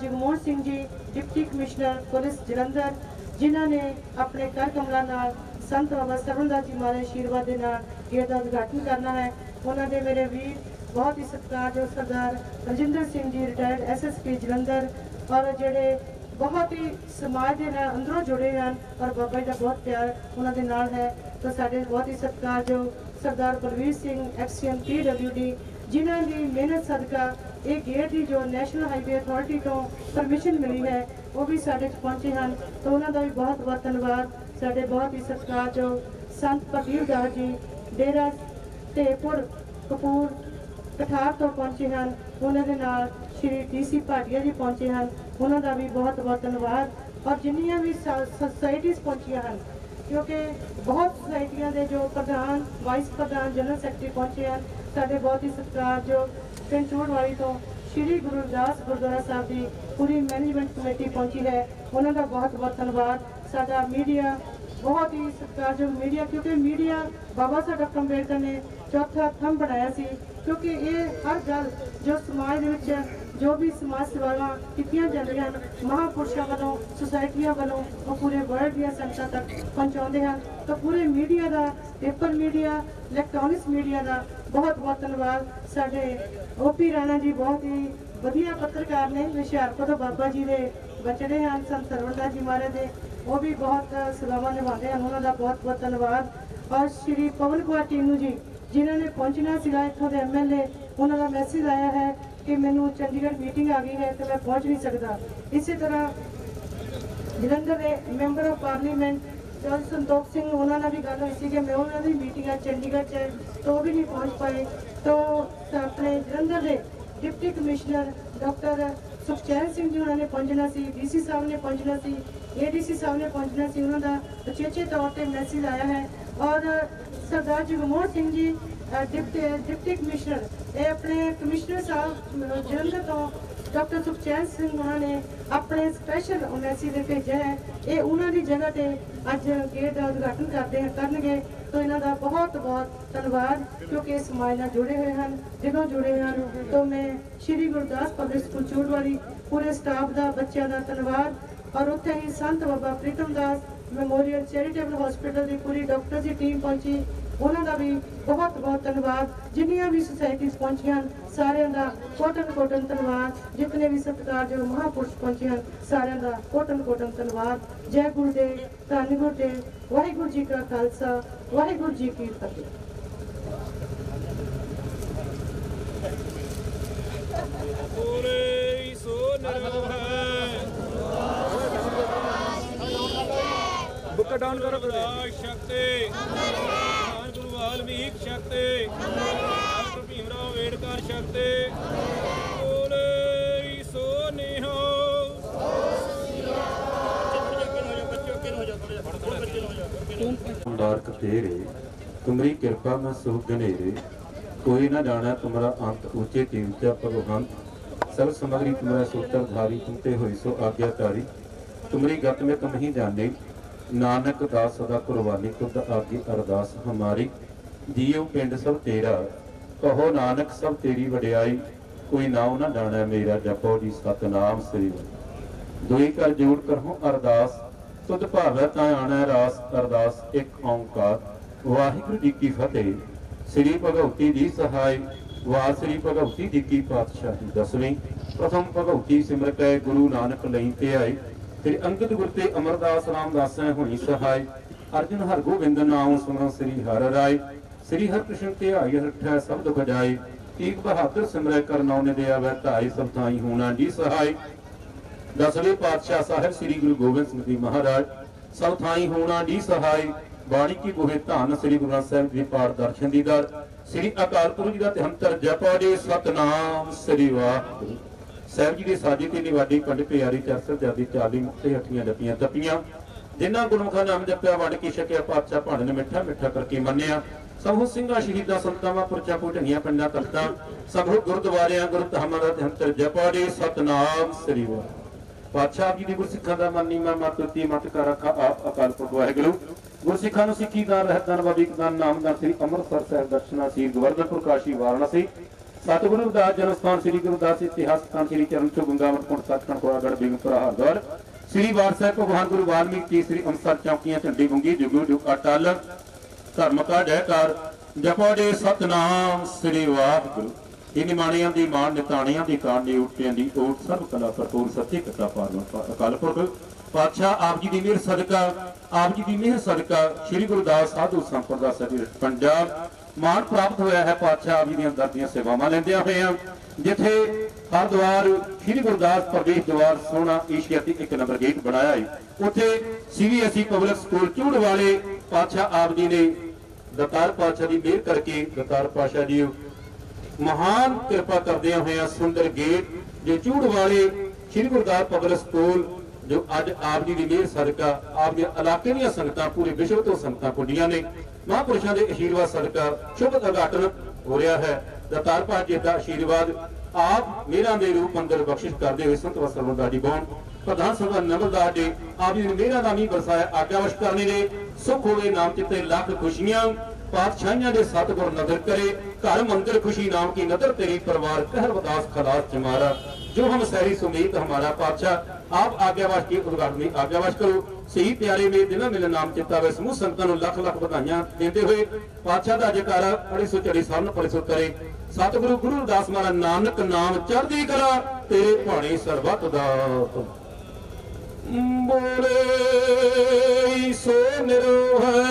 Jagmohan Singh ji deputy commissioner police Jalandhar, जिन्हों ने अपने कर कमलों नाल संत बाबा सरवण दास जी महाराज आशीर्वाद के नाल गेट का उद्घाटन करना है। उन्होंने मेरे वीर बहुत ही सत्कार जो सरदार रजिंदर सिंह जी रिटायर्ड SSP जलंधर और जेडे बहुत ही समाज के नाल अंदरों जुड़े हैं और बाबा जी का बहुत प्यार उन्होंने नाल है। तो साढ़े बहुत ही सत्कार जो सरदार बलवीर सिंह XCM PWD, जिन्हों की मेहनत सदका ये गेट की जो नैशनल हाईवे अथॉरिटी तो परमिशन मिली है वो भी साढ़े पहुँचे हैं। तो उन्होंने भी बहुत बहुत धन्यवाद। साढ़े बहुत ही सत्कार जो संत प्रदीप दास जी डेरा ढेपुर कपूर कठार तो पहुँचे हैं, उन्होंने नाल श्री DC भाटिया जी पहुँचे हैं, उन्होंने भी बहुत बहुत धन्यवाद। और जिन्नियां भी सोसाइटीज़ पहुँचिया हैं, क्योंकि बहुत सोसाइटियां के जो प्रधान वाइस प्रधान जनरल सैकटरी पहुँचे हैं। साढ़े बहुत ही सत्कार जो पिंड चूड़वाली तो श्री गुरु रविदास गुरुद्वारा साहब की पूरी मैनेजमेंट कमेटी पहुँची है, उन्होंने बहुत बहुत धन्यवाद। साडा मीडिया बहुत ही सत्कार जो मीडिया, क्योंकि मीडिया बाबा साहब डॉक्टर अम्बेडकर ने चौथा थंब बनाया सी, क्योंकि ये हर गल जो समाज जो भी समाज सेवावां कीतियां जांदियां हन महापुरुषां वालों सुसाइटियां वालों वो पूरे वर्ल्ड ਦੀਆਂ ਸੰਗਤਾਂ तक पहुंचाਉਂਦੇ ਹਨ। तो पूरे मीडिया ਦਾ पेपर मीडिया इलैक्ट्रॉनिक्स मीडिया ਦਾ बहुत बहुत धन्यवाद। साडे ओपी राणा जी बहुत ही ਵਧੀਆ पत्रकार ने हुशियारपुर ਤੋਂ बाबा जी ਦੇ बचड़े हैं संत सरवणदास जी महाराज ਦੇ वो भी बहुत सेवावां निभाते हैं, उन्होंने बहुत बहुत धन्यवाद। और श्री पवन कुमार टीनू जी जिन्होंने पहुंचना सीगा इत्थों के MLA उन्होंने मैसेज आया है कि मैनू चंडीगढ़ मीटिंग आ गई है तो मैं पहुंच नहीं सकता। इसी तरह जलंधर के मैंबर ऑफ पार्लीमेंट जज संतोख सिंह उन्होंने भी गल हुई कि मैं उन्होंने मीटिंग है चंडीगढ़ च तो भी नहीं पहुंच पाए। तो अपने जलंधर के deputy commissioner doctor सुखचैन Singh ji उन्होंने पहुंचना सी, DC साहब ने पहुंचना सी, ADC साहब ने पहुंचना सी, उन्होंने उचेचे तौर पर मैसेज आया है। और सरदार जगमोहन सिंह जी डिप्टी कमिश्नर ये अपने कमिश्नर साहब जलंधर तो डॉक्टर सुखचैन सिंह उन्होंने अपने स्पैशल मैसेज भेजा है। ये उन्होंने जगह पे अज गेट का उद्घाटन करनगे तो इन्हों का बहुत बहुत धन्यवाद क्योंकि इस समाज नाल जुड़े हुए हैं। जो जुड़े हैं तो मैं श्री गुरदास पब्लिक स्कूल चूड़वाली पूरे स्टाफ का बच्चों का धन्यवाद। और उत्थे ही संत बाबा प्रीतम दास मैमोरियल चैरिटेबल हॉस्पिटल की पूरी डॉक्टर की टीम पहुंची उन्होंने भी बहुत बहुत धन्यवाद। जिन्नियां भी सोसाइटीज़ पहुंचियां सारियां दा कोटन कोटन धन्यवाद। जितने भी सत्कारयोग महापुरुष पहुंचे हैं सारियां दा कोटन कोटन धन्यवाद। जय गुरुदेव, धन गुरुदेव, वाहिगुरू जी का खालसा, वाहिगुरू जी की फतेह। बुक डाउन करो शक्ति गुरु वाल्मीकि शक्ति डॉक्टर भीमराव अम्बेडकर शक्ति बोले सो निहो। बारक तेरे तुमरी कृपा में सुख गनेरे कोई न जाना तुम्हारा अंत ऊंचे कीमत भगवंत सब समग्री तुम्हारा सूत्रधारी तुमते हुई सो आज्ञाकारी तुमरी गत में तुम ही जाने नानक दास सदा कुर्बानी खुद आगे अरदास हमारी जियो पिंड सब तेरा कहो नानक सब तेरी वड्याई कोई नाम न जाना मेरा जपो जी सतनाम श्री दुई कर जोड़ करहो अरदास तुद भावै तां आना रास अरदास एक ओंकार वाहिगुरू जी की फतेह। श्री भगवती जी सहाय वाह श्री भगवती जी की पातशाही दसवीं प्रथम भगवती सिमर कै गुरु नानक लई ते आए श्री अंगद गुर ते अमरदास रामदास होई सहाय अर्जुन हर गोबिंद नाम सुनो श्री हर राय श्री हर कृष्ण ते आई हठै सब दुख जाए एक बहादुर सिमरै कर नौ ने दिया वह ताई सब थाई होना जी सहाय। दसवें पातशाह साहिब श्री गुरु गोबिंद सिंह जी महाराज सब थाई होना जी सहाय बाणी की गोहे धान श्री गुरु ग्रंथ साहिब जी पाठ दर्शन दीदार श्री अकाल पुरख जी का तिहंतर जपो जी सतनाम श्री वाहिगुरू साहिब जी के साजे ते निवाडी पंड प्यारी चरसर जादी 40 मुक्ते हठियां जपियां तपियां जिन्हां गुरमुखां नाम जपिया वंड के छकिया पातशाह भाण ने मिठा मिठा करके मन्निया सबो ਸਿੰਘਾਂ शहीदां संतावां पुरचां पुढणियां पिंडां तख्तां सबो गुरुद्वारियां गुरुधामां दा तिहंतर जपो जी सतनाम श्री वाहिगुरू। पातशाह जी दी गुरसिੱਖਾਂ ਦਾ ਮਨ ਨੀਵਾਂ ਮਤ ਉੱਤੀ ਮਤ ਕਰ ਰੱਖਾ ਆਪ ਅਕਾਲ ਪੁਰਖ ਵਾਹਿਗੁਰੂ। ਗੁਰਸਿੱਖਾਂ ਨੂੰ ਸਿੱਖੀ ਦਾ ਰਹਿਤਾਨ ਵਦੀਕ ਦਾ ਨਾਮਦਾਨ ਸ੍ਰੀ ਅੰਮ੍ਰਿਤਸਰ ਸਾਹਿਬ ਦਰਸ਼ਨਾ ਸ੍ਰੀ ਗੋਵਰਧਨਪੁਰ ਕਾਸ਼ੀ ਵਾਰਾਣਸੀ सतगुरु रविदास जन्म स्थान श्री गुरुदास इतिहास स्थान श्री चरण चो गंगावत कुंड सचखंड कोरागढ़ बेगमपुरा हरद्वार श्री वार साहिब भगवान गुरु वाल्मीकि श्री अंम੍ਰਿਤਸਰ चौकियां झंडी गुंगी जुगू जुग अटल धर्म का जयकार जपो जी सतनाम श्री वाहिगुरू। इन माणियां दी मान निताणियां दी कान दी उठियां दी ओट सब कला भरपूर सत्य कथा पारन अकाल पुरख पातशाह आप जी दी मेहर सदका आप जी दी मेहर सदका श्री गुरुदास साधु संप्रदाय सभी पंजाब मान प्राप्त होया है। पातशाह आप जी दी दर सेवावां लैंदियां होइयां जिथे हरद्वार श्री गुरदास प्रदेश द्वार सोहना एशिया दी 1 नंबर गेट बनाया है उत्थे CBSE पब्लिक स्कूल चूड़ वाले पातशाह आप जी ने दतार पातशाह दी मेहर करके दतार पातशाह जी महान कृपा करदे होया सुंदर गेट जो चूड़ वाले श्री गुरदास पब्लिक स्कूल जो अज आप जी दी मेहर सदका आप दे इलाके दी संगतां पूरे विश्व तो संगतां पुजियां ने महापुरुषों के आशीर्वाद सदका शुभ उद्घाटन हो रहा है। दतार पाठ जी का आशीर्वाद आप मेरा दे रूप अंदर बख्शिश करते हुए संत सरवणदास जी बोन प्रधान सभा नमलदास जी आप जी मेरा नाम ही बरसाया आज्ञावश करने दे सुख होवे नाम चित्ते लख खुशियां पातशाहियां दे सतगुर नदर करे घर मंदिर खुशी नाम की नदर तेरी परिवार कहर वदास खलास जमारा जो हम सहरी सुमीत हमारा पातशाह आप आज्ञावास की उद्घाटन आज्ञावास करो। सही प्यारे में दिन मिलन नाम चिता वे समूह संतां नूं लख लख बधाइयां देते हुए पातशाह दा जयकारा 240 साल परिसुत करे। सतगुरु गुरु रविदास महाराज नानक नाम चढ़दी कला तेरे भाणे सरबत दात। बोले सो निरोहै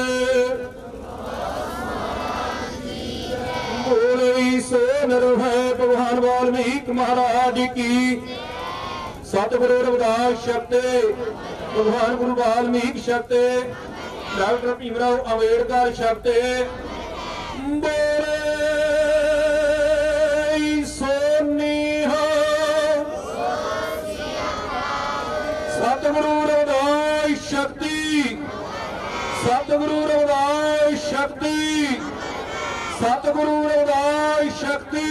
बोले सो निरोहै भगवान वाल्मीकि महाराज की। सतगुरु रविदास शक्ति भगवान गुरु वाल्मीकि शक्ति डॉक्टर भीमराव अंबेडकर शक्ति। बोले सो निहा सतगुरु रविदास शक्ति सतगुरु रविदास शक्ति सतगुरु रविदास शक्ति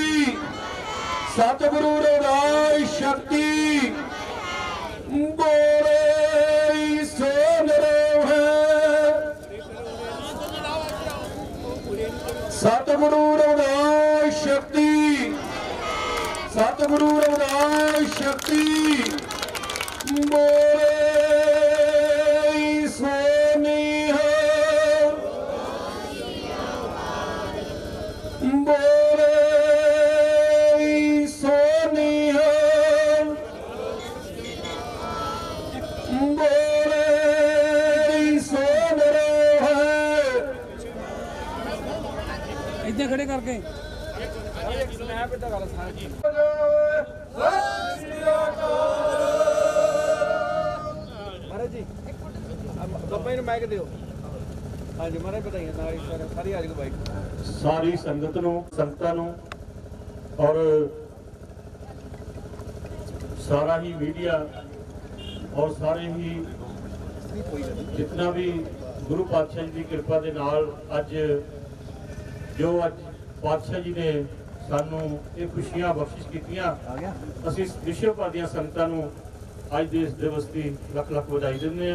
सतगुरु रविदास शक्ति। बोले सो निरोहै सतगुरु रविदास शक्ति सतगुरु रविदास शक्ति। बोले सो निहा बोले सो निहा बोले सो निरोहै। इतने खड़े करके महाराज जी बाबा जी माइक दियो। हाँ जी महाराज बधाइयां सारी आज बाइक सारी संगत नूं संगतां नूं और सारा ही मीडिया और सारे ही जितना भी गुरु पातशाह जी की कृपा के नाल अज जो अज पातशाह जी ने सानू ये खुशियां बख्शिश कीतियां असीं विश्व भर दी संगतां नूं अज दे इस दिवस की लख लख बधाई दिंदे आ।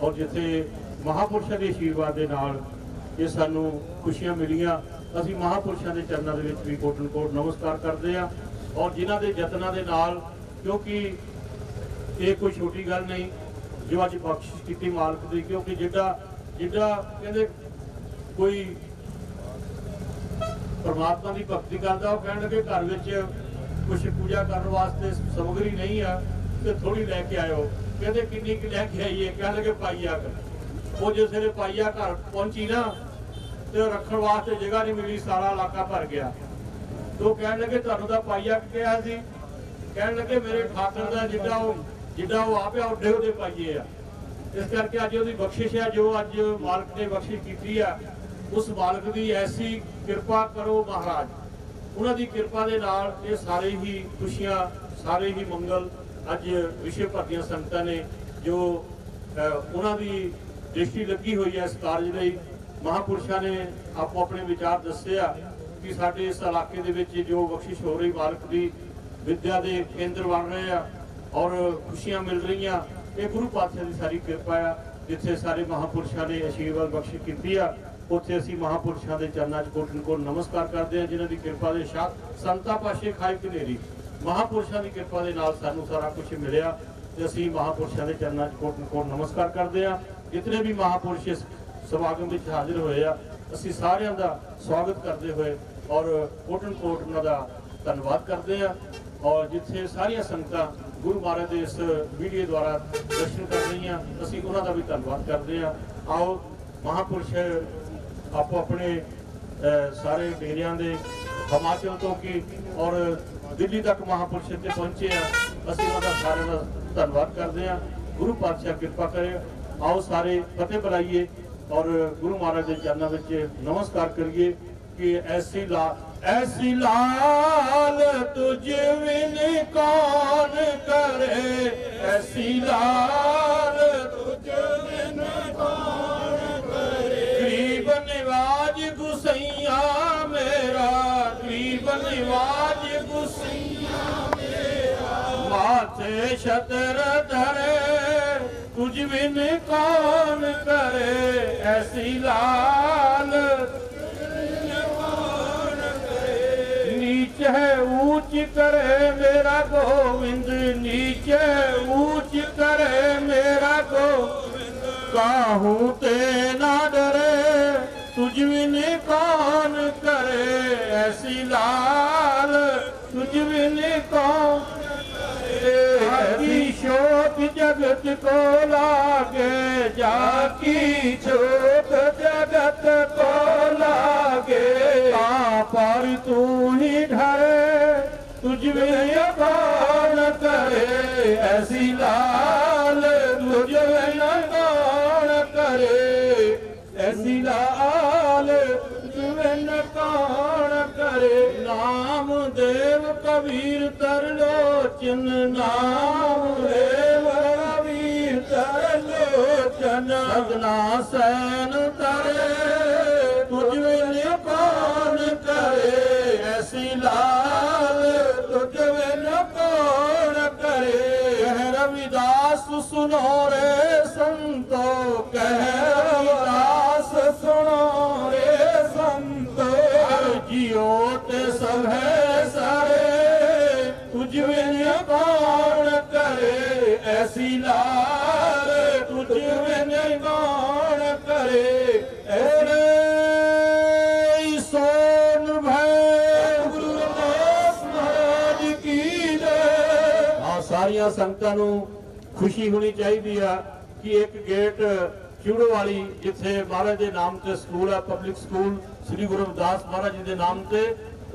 और जिथे महापुरुषों के आशीर्वाद के नाल ये सानू खुशियां मिलियां असीं महापुरुषों के चरणों के भी कोटन कोट नमस्कार करते हैं। और जिन्हां दे यत्नां दे नाल क्योंकि ये कोई छोटी गल नहीं जो अज बख्शिश की मालक की क्योंकि जिड्डा जिड्डा कहते कोई परमात्मा की भगती करता वो कह लगे घर में कुछ पूजा करने वास्ते समग्री नहीं है तो थोड़ी लैके आयो कहते किन्नी की लैके आइए कह लगे पाइया कर वो जिस वे पाइया घर पहुंची ना तो रखने वास्ते जगह नहीं मिली सारा इलाका भर गया तो कह लगे तुहानू तां पाइया कहा सी कह लगे मेरे ठाकर का जिड्डा वो आप उड्डे उहदे पाइए आ इस करके अज वो बख्शिश है जो अज मालक ने बख्शिश की है उस मालक की ऐसी कृपा करो महाराज उन्हों की कृपा के नाल ये सारे ही खुशियां सारे ही मंगल अज विश्व भर दी संगतां ने जो उन्हों की दृष्टि लगी हुई है इस कार्य लई महापुरुषों ने आपको अपने विचार दसे कि साडे इस इलाके दे विच जो बख्शिश हो रही मालक की विद्या के केंद्र बन रहे हैं और खुशियां मिल रही ये गुरु पातशाह की सारी कृपा है जिथे सारे महापुरुषों ने आशीर्वाद बख्शिश की है उत्थे असीं महापुरुषों के चरणों च कोटन कोट नमस्कार करते हैं जिन्हों की कृपा के शाह संता पाशे खाई कनेरी महापुरुषों की कृपा के नाल सानू सारा कुछ मिलिया ते असीं महापुरुषों के चरणों च कोटन कोट नमस्कार करते हैं। जितने भी महापुरुष इस समागम में हाजिर होए असीं सारिआं दा स्वागत करते हुए और कोटन कोट उन्हां दा धन्नवाद करते हैं। और जिथे सारिया संगतां गुरु महाराज के इस वीडियो द्वारा दर्शन कर रही हैं असीं उन्हां दा भी धन्नवाद करते हैं। आओ महापुरुष आपो अपने सारे डेरियां दे हिमाचल तो की और दिल्ली तक महापुरुष इत्थे पहुंचे हैं असीं उन्हां दा सारिआं दा धन्नवाद करते हैं। गुरु पातशाह कृपा करे आओ सारे फतेह बुलाइए और गुरु महाराज के चरणों में नमस्कार करिए कि ऐसी लाल तुझ बिन कौन करे ऐसी लाल तुझ बिन कौन करे गरीब निवाज गुसैया मेरा गरीब निवाज गुसैया मेरा माथे छतर धरे तुझ बिन कौन करे ऐसी लाल नीच है ऊंच करे मेरा गोविंद, नीचे ऊंच करे मेरा गोविंद। काहू ते ना डरे तुझ बिन कौन करे, ऐसी लाल तुझ बिन कौन करे। शोक जगत को लागे, जाकी शोक जगत को लागे। पर तू ही ढरे तुझ बिन कौन करे, ऐसी लाल तुझ बिन कौन करे, ऐसी लाल तुझ बिन कौन करे। नाम देव कबीर तरलोचन, नाम देव कबीर तरलोचन। सगना सैन तरे तुझ बिन कौन करे, ऐसी लाल तुझ बिन कौन करे। कह रविदास सुनो रे संतो, कह रविदास सुनो रे संतो। जियो ते सब है सारे तुझ बिन कौन करे, ऐसी लाल तुझ बिन कौन करे। ऐसे सोन भय गुरु रविदास महाराज की जय। हाँ, सारिया संगतां नूं खुशी होनी चाहिए है कि एक गेट चिड़ो वाली जिथे महाराज के नाम से स्कूल है, पब्लिक स्कूल श्री गुरु रविदास महाराज जी के नाम से,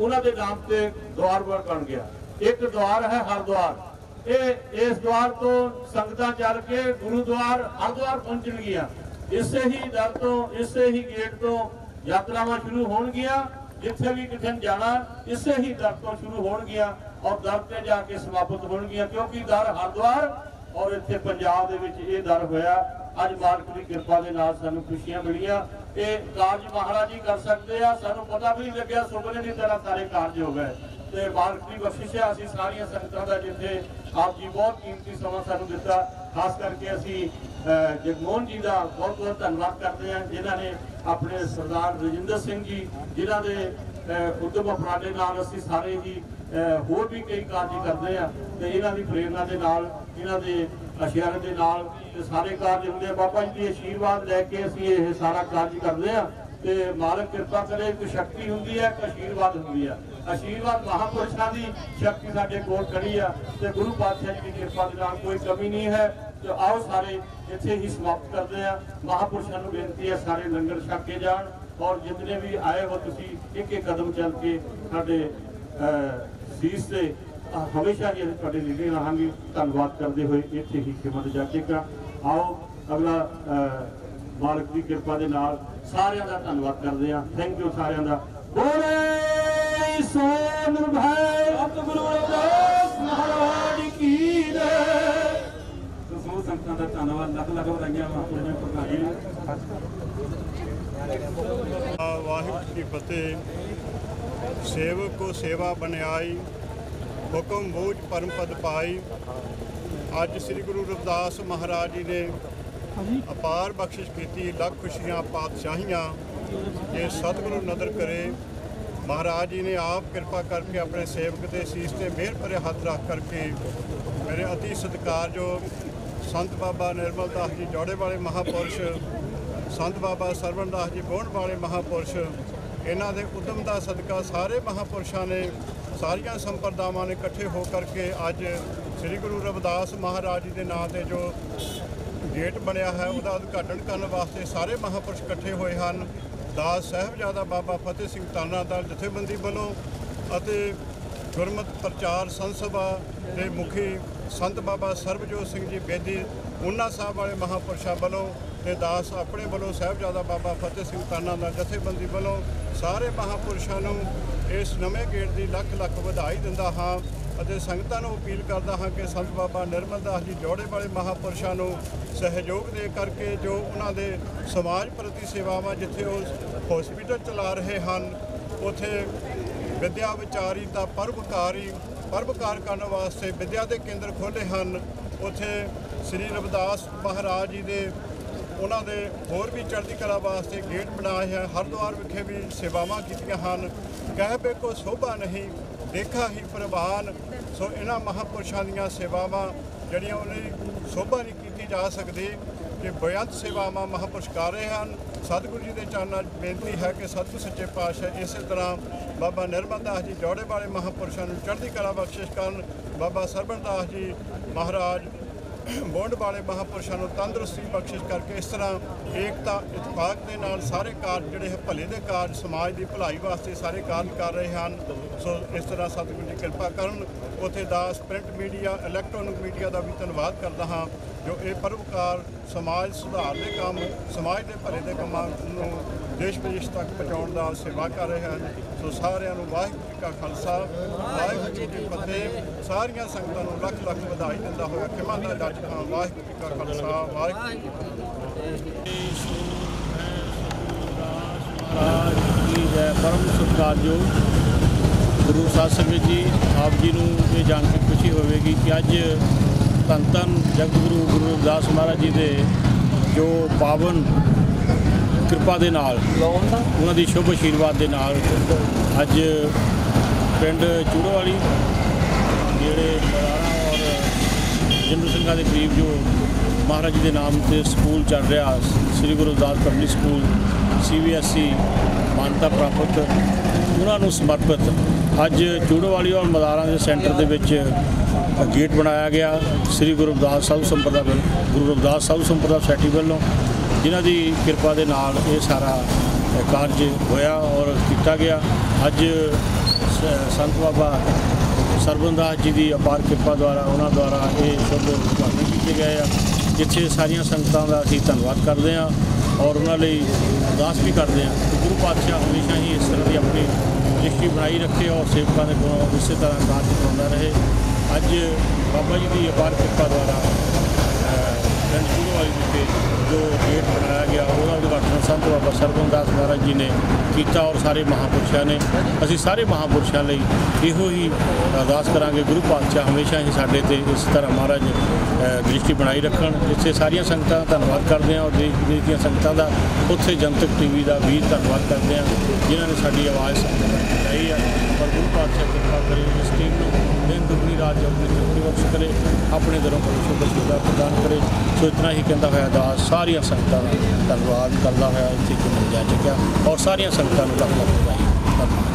उन्होंने नाम से द्वार बन गया। एक द्वार है हरद्वार, इस द्वार तो संगतां चल के गुरुद्वार हरद्वार पहुंचणगियां। इससे ही दर तो, इससे ही गेट तो यात्रावां शुरू होणगियां। जिथे भी किथे जाना इससे ही दर तो शुरू होणगियां और दर ते जाके समाप्त होणगियां, क्योंकि दर हरद्वार और इत्थे पंजाब दे विच ये दर होया। अज मालक की कृपा दे नाल सानू खुशियां मिलियां। ये कारज महाराज ही कर सकते हैं, सानू पता भी नहीं लग्या, सुपने की तरह सारे कारज हो गए। तो मालक की बख्शिश है। असीं सारियां संगतां दा जिथे आप जी बहुत कीमती समा सानू दिता, खास करके असीं जगमोहन जी का बहुत बहुत धन्यवाद करते हैं, जिन्होंने अपने सरदार रजिंदर सिंह जी जिन्हों के उद्यम उपराले नाल असीं सारे ही होर भी कई कार्य करते हैं। तो इन्हों की प्रेरणा के नाल, इन्हों के अशियारे के नाल सारे कार्य होंगे। बाबा जी के आशीर्वाद लैके असीं ये सारा कार्य करते हैं। तो मालक कृपा करे, कोई शक्ति होंगी है, कोई आशीर्वाद होंगी है। आशीर्वाद महापुरुषों की शक्ति साडे कोल खड़ी है, तो गुरु पातशाह जी की कृपा के नाल कोई कमी नहीं है। तो आओ सारे इत्थे ही समाप्त करते हैं। महापुरुषों को बेनती है सारे लंगर छक के जान, और जितने भी आए हो तुसीं एक एक कदम चल के साडे सीस से हमेशा ही तुहाडे लीडे रहांगे। धन्यवाद करते हुए इत्थे ही खिमत जाचेगा। आओ अगला मालक की कृपा के नाल सारिਆਂ ਦਾ ਧੰਨਵਾਦ ਕਰਦੇ ਹਾਂ। थैंक यू सारिਆਂ ਦਾ। बोले सोन भाई सतगुरु रविदास महाराज की जय। समूह संगਤਾਂ ਦਾ ਧੰਨਵਾਦ, ਲੱਖ ਲੱਖ ਵਧਾਈਆਂ महापुरुषों को ਵਧਾਈ। वाहिगुरू की फतेह। सेवक को सेवा बनियाई, हुक्म बूझ परम पद पाई। अज श्री गुरु रविदास महाराज जी ने अपार बख्शिश की, लख खुशियाँ पातशाहियाँ ये सतगुरु नदर करे। महाराज जी ने आप कृपा करके अपने सेवक के शीश से मेहर भरे हाथ रख करके मेरे अति सत्कारयोग संत बाबा निर्मल दास जी जौड़े वाले महापुरुष, संत बाबा सरवण दास जी बोहण वाले महापुरुष, इन्हों के उद्यम का सदका सारे महापुरुषों ने, सारिया संप्रदावां ने इकट्ठे हो करके अज श्री गुरु रविदास महाराज जी के नाम से जो गेट बनया है उसका उद्घाटन करने वास्ते सारे महापुरुष इकट्ठे हुए हैं। दास साहिबजादा बाबा फतेह सिंह ताना दल जथेबंदी वालों अते गुरमत प्रचार संत सभा के मुखी संत बाबा सरबजोत सिंह जी बेदी उन्ना साहब वाले महापुरुषों वालों ते दास अपने वालों साहिबजादा बाबा फतेह सिंह ताना दल जथेबंदी वालों सारे महापुरुषों को इस नवे गेट की लख लख बधाई दिंदा हाँ। ਅਤੇ ਸੰਗਤਾਂ ਨੂੰ ਅਪੀਲ ਕਰਦਾ ਹਾਂ ਕਿ ਸੰਤ ਬਾਬਾ ਨਿਰਮਲ ਦਾਸ ਜੀ ਜੋੜੇ ਵਾਲੇ ਮਹਾਂਪੁਰਸ਼ਾਂ ਨੂੰ ਸਹਿਯੋਗ ਦੇ ਕਰਕੇ ਜੋ ਉਹਨਾਂ ਦੇ ਸਮਾਜ ਪ੍ਰਤੀ ਸੇਵਾਵਾਂ, ਜਿੱਥੇ ਉਹ ਹਸਪੀਟਲ ਚਲਾ ਰਹੇ ਹਨ ਉੱਥੇ ਵਿਦਿਆ ਵਿਚਾਰੀਤਾ ਪਰਵਕਾਰ ਕਰਨ ਵਾਸਤੇ ਵਿਦਿਆ ਦੇ ਕੇਂਦਰ ਖੋਲ੍ਹੇ ਹਨ। ਉੱਥੇ ਸ੍ਰੀ ਰਵਿਦਾਸ ਮਹਾਰਾਜ ਜੀ ਦੇ ਉਹਨਾਂ ਦੇ ਹੋਰ ਵੀ ਚੜ੍ਹਦੀ ਕਲਾ ਵਾਸਤੇ ਗੇਟ ਬਣਾਏ ਹੈ। ਹਰਿਦੁਆਰ ਵਿਖੇ ਵੀ ਸੇਵਾਵਾਂ ਕੀਤੀਆਂ ਹਨ। ਕਹਿ ਬੇ ਕੋ ਸ਼ੋਭਾ ਨਹੀਂ ਦੇਖਾ ਹੀ ਪ੍ਰਵਾਨ। ਸੋ ਇਹਨਾਂ ਮਹਾਂਪੁਰਸ਼ਾਂ ਦੀਆਂ ਸੇਵਾਵਾਂ ਜਿਹੜੀਆਂ ਉਹਨਾਂ ਦੀ ਸ਼ੋਭਾ ਨਹੀਂ ਕੀਤੀ ਜਾ ਸਕਦੀ ਕਿ ਬੇਅੰਤ ਸੇਵਾਵਾਂ ਮਹਾਂਪੁਰਸ਼ ਕਰ ਰਹੇ ਹਨ। ਸਤਿਗੁਰੂ ਜੀ ਦੇ ਚਰਨਾਂ 'ਚ ਬੇਨਤੀ ਹੈ ਕਿ ਸਤਿਗੁਰੂ ਸੱਚੇ ਪਾਤਸ਼ਾਹ ਇਸੇ ਤਰ੍ਹਾਂ ਬਾਬਾ ਨਿਰਮਲ ਦਾਸ ਜੀ ਜੋੜੇ ਵਾਲੇ ਮਹਾਂਪੁਰਸ਼ਾਂ ਨੂੰ ਚੜ੍ਹਦੀ ਕਲਾ ਬਖਸ਼ਿਸ਼ ਕਰਨ। ਬਾਬਾ ਸਰਬਣ ਦਾਸ ਜੀ ਮਹਾਰਾਜ ਬੋਂਡ ਵਾਲੇ ਮਹਾਂਪੁਰਸ਼ਾਂ ਨੂੰ ਤੰਦਰੁਸਤੀ ਬਖਸ਼ਿਸ਼ ਕਰਕੇ ਇਸ ਤਰ੍ਹਾਂ ਏਕਤਾ ਇਤਫਾਕ ਦੇ ਨਾਲ ਸਾਰੇ ਕਾਰਜ ਜਿਹੜੇ ਹੈ ਭਲੇ ਦੇ ਕਾਰਜ ਸਮਾਜ ਦੀ ਭਲਾਈ ਵਾਸਤੇ ਸਾਰੇ ਕਾਰਜ ਕਰ ਰਹੇ ਹਨ। ਸੋ ਇਸ ਤਰ੍ਹਾਂ ਸਤਿਗੁਰੂ ਜੀ ਕਿਰਪਾ ਕਰਨ। ਉੱਥੇ ਦਾਸ ਪ੍ਰਿੰਟ ਮੀਡੀਆ ਇਲੈਕਟ੍ਰੋਨਿਕ ਮੀਡੀਆ ਦਾ ਵੀ ਧੰਨਵਾਦ ਕਰਦਾ ਹਾਂ ਜੋ ਇਹ ਪਰਉਪਕਾਰ ਸਮਾਜ ਸੁਧਾਰ ਦੇ ਕੰਮ ਸਮਾਜ ਦੇ ਭਲੇ ਦੇ ਕੰਮਾਂ ਨੂੰ ਦੇਸ਼ ਵਿਦੇਸ਼ ਤੱਕ ਪਹੁੰਚਾਉਣ ਦਾ ਸੇਵਾ ਕਰ ਰਹੇ ਹਨ। ਸੋ ਸਾਰਿਆਂ ਨੂੰ ਵਾਹਿਗੁਰੂ ਜੀ ਕਾ ਖਾਲਸਾ ਵਾਹਿਗੁਰੂ ਜੀ ਕੀ ਫਤਿਹ। ਸਾਰੀਆਂ ਸੰਗਤਾਂ ਨੂੰ ਲੱਖ ਲੱਖ ਵਧਾਈ ਦਿੰਦਾ ਹੋਇਆ ਖਿਮਾ ਦਾ ਜੱਜ ਖਾਂ। ਵਾਹਿਗੁਰੂ ਜੀ ਕਾ ਖਾਲਸਾ ਵਾਹਿਗੁਰੂ ਜੀ ਕੀ ਮਹਾਰਾਜ ਕੀ ਜੈ। ਪਰਮ ਸਤਿਕਾਰਯੋਗ ਗੁਰੂ ਸਾਧ ਸੰਗਤ ਜੀ, ਆਪ ਜੀ ਨੂੰ ਇਹ ਜਾਣ ਕੇ ਖੁਸ਼ੀ ਹੋਵੇਗੀ ਕਿ ਅੱਜ ਧੰਨ ਧੰਨ ਜਗਤਗੁਰੂ ਗੁਰੂ ਰਵਿਦਾਸ ਮਹਾਰਾਜ ਜੀ ਦੇ ਜੋ ਪਾਵਨ ਕਿਰਪਾ ਦੇ ਨਾਲ ਉਹਨਾਂ ਦੀ ਸ਼ੁਭ ਆਸ਼ੀਰਵਾਦ ਦੇ ਨਾਲ ਅੱਜ ਪਿੰਡ ਚੂੜੋਵਾਲੀ ਜਿਹੜੇ ਮਰਾਣਾ ਔਰ ਜਿੰਦੂ ਸਿੰਘਾਂ ਦੇ ਕਰੀਬ ਜੋ ਮਹਾਰਾਜ ਜੀ ਦੇ ਨਾਮ ਤੇ ਸਕੂਲ ਚੱਲ ਰਿਹਾ ਸ੍ਰੀ Guru Ravidas public school CBSE ਮਾਨਤਾ ਪ੍ਰਾਪਤ ਉਹਨਾਂ ਨੂੰ ਸਮਰਪਿਤ ਅੱਜ ਚੂੜੋਵਾਲੀ ਔਰ ਮਦਾਰਾਂ ਦੇ ਸੈਂਟਰ ਦੇ ਵਿੱਚ ਗੇਟ ਬਣਾਇਆ ਗਿਆ ਸ੍ਰੀ ਗੁਰੂ ਰਵਿਦਾਸ ਸਾਧੂ ਸੰਪਰਦਾ ਗੁਰੂ ਰਵਿਦਾਸ ਸਾਧੂ ਸੰਪਰਦਾ ਸੁਸਾਇਟੀ ਵੱਲੋਂ, ਜਿਨ੍ਹਾਂ ਦੀ ਕਿਰਪਾ ਦੇ ਨਾਲ ਇਹ ਸਾਰਾ ਕਾਰਜ ਹੋਇਆ ਔਰ ਕੀਤਾ ਗਿਆ। ਅੱਜ ਸੰਤ ਬਾਬਾ ਸਰਬਣ ਦਾਸ ਜੀ ਦੀ ਅਪਾਰ ਕਿਰਪਾ ਦੁਆਰਾ ਉਹਨਾਂ ਦੁਆਰਾ ਇਹ ਸ਼ੁਭ ਉਦਘਾਟਨ ਕੀਤੇ ਗਏ ਆ, ਜਿੱਥੇ ਸਾਰੀਆਂ ਸੰਗਤਾਂ ਦਾ ਅਸੀਂ ਧੰਨਵਾਦ ਕਰਦੇ ਹਾਂ ਔਰ ਉਹਨਾਂ ਲਈ ਅਰਦਾਸ ਵੀ ਕਰਦੇ ਹਾਂ ਕਿ ਗੁਰੂ ਪਾਤਸ਼ਾਹ ਹਮੇਸ਼ਾ ਹੀ ਇਸ ਤਰ੍ਹਾਂ ਦੀ ਆਪਣੀ ਦ੍ਰਿਸ਼ਟੀ ਬਣਾਈ ਰੱਖੇ ਔਰ ਸੇਵਕਾਂ ਦੇ ਕੋਲੋਂ ਇਸੇ ਤਰ੍ਹਾਂ ਕਾਰਜ ਕਰਾਉਂਦਾ ਰਹੇ। ਅੱਜ ਬਾਬਾ ਜੀ ਦੀ ਅਪਾਰ ਕਿਰਪਾ ਦੁਆਰਾ ਪਿੰਡ ਚੂੜੋਵਾਲੀ ਵਿਖੇ ਜੋ ਗੇਟ ਬਣਾਇਆ ਗਿਆ ਉਹਦਾ ਉਦਘਾਟਨ ਸੰਤ ਬਾਬਾ ਸਰਬਣ ਦਾਸ ਮਹਾਰਾਜ ਜੀ ਨੇ ਕੀਤਾ ਔਰ ਸਾਰੇ ਮਹਾਂਪੁਰਸ਼ਾਂ ਨੇ। ਅਸੀਂ ਸਾਰੇ ਮਹਾਂਪੁਰਸ਼ਾਂ ਲਈ ਇਹੋ ਹੀ ਅਰਦਾਸ ਕਰਾਂਗੇ ਗੁਰੂ ਪਾਤਸ਼ਾਹ ਹਮੇਸ਼ਾ ਹੀ ਸਾਡੇ 'ਤੇ ਇਸ ਤਰ੍ਹਾਂ ਮਹਾਰਾਜ ਦ੍ਰਿਸ਼ਟੀ ਬਣਾਈ ਰੱਖਣ। ਇੱਥੇ ਸਾਰੀਆਂ ਸੰਗਤਾਂ ਦਾ ਧੰਨਵਾਦ ਕਰਦੇ ਹਾਂ ਔਰ ਦੇਸ਼ ਵਿਦੇਸ਼ ਦੀਆਂ ਸੰਗਤਾਂ ਦਾ, ਉੱਥੇ ਜਨਤਕ TV ਦਾ ਵੀ ਧੰਨਵਾਦ ਕਰਦੇ ਹਾਂ ਜਿਨ੍ਹਾਂ ਨੇ ਸਾਡੀ ਆਵਾਜ਼ ਸੁਣਾਈ ਹੈ। ਔਰ ਗੁਰੂ ਪਾਤਸ਼ਾਹ ਕਿਰਪਾ ਕਰੇ ਇਸ ਟੀਮ ਨੂੰ ਦਿਨ ਦੁਗਣੀ ਰਾਤ ਆਪਣੀ ਤਰੱਕੀ ਬਖਸ਼ ਕਰੇ, ਆਪਣੇ ਦਰੋਂ ਸ਼ੁਭ ਸੁਵਿਧਾ ਪ੍ਰਦਾਨ ਕਰੇ। ਸੋ ਇਤਨਾ ਹੀ ਕਹਿੰਦਾ ਹੋਇਆ ਦਾਸ ਸਾਰੀਆਂ ਸੰਗਤਾਂ ਦਾ ਧੰਨਵਾਦ ਕਰਦਾ ਹੋਇਆ ਇੱਥੇ ਕਿ ਮਿਲ ਜਾ ਚੁੱਕਿਆ ਔਰ ਸਾਰੀਆਂ ਸੰਗਤਾਂ ਨੂੰ ਲੱਖ ਲੱਖ ਵਧਾਈ। ਧੰਨਵਾਦ।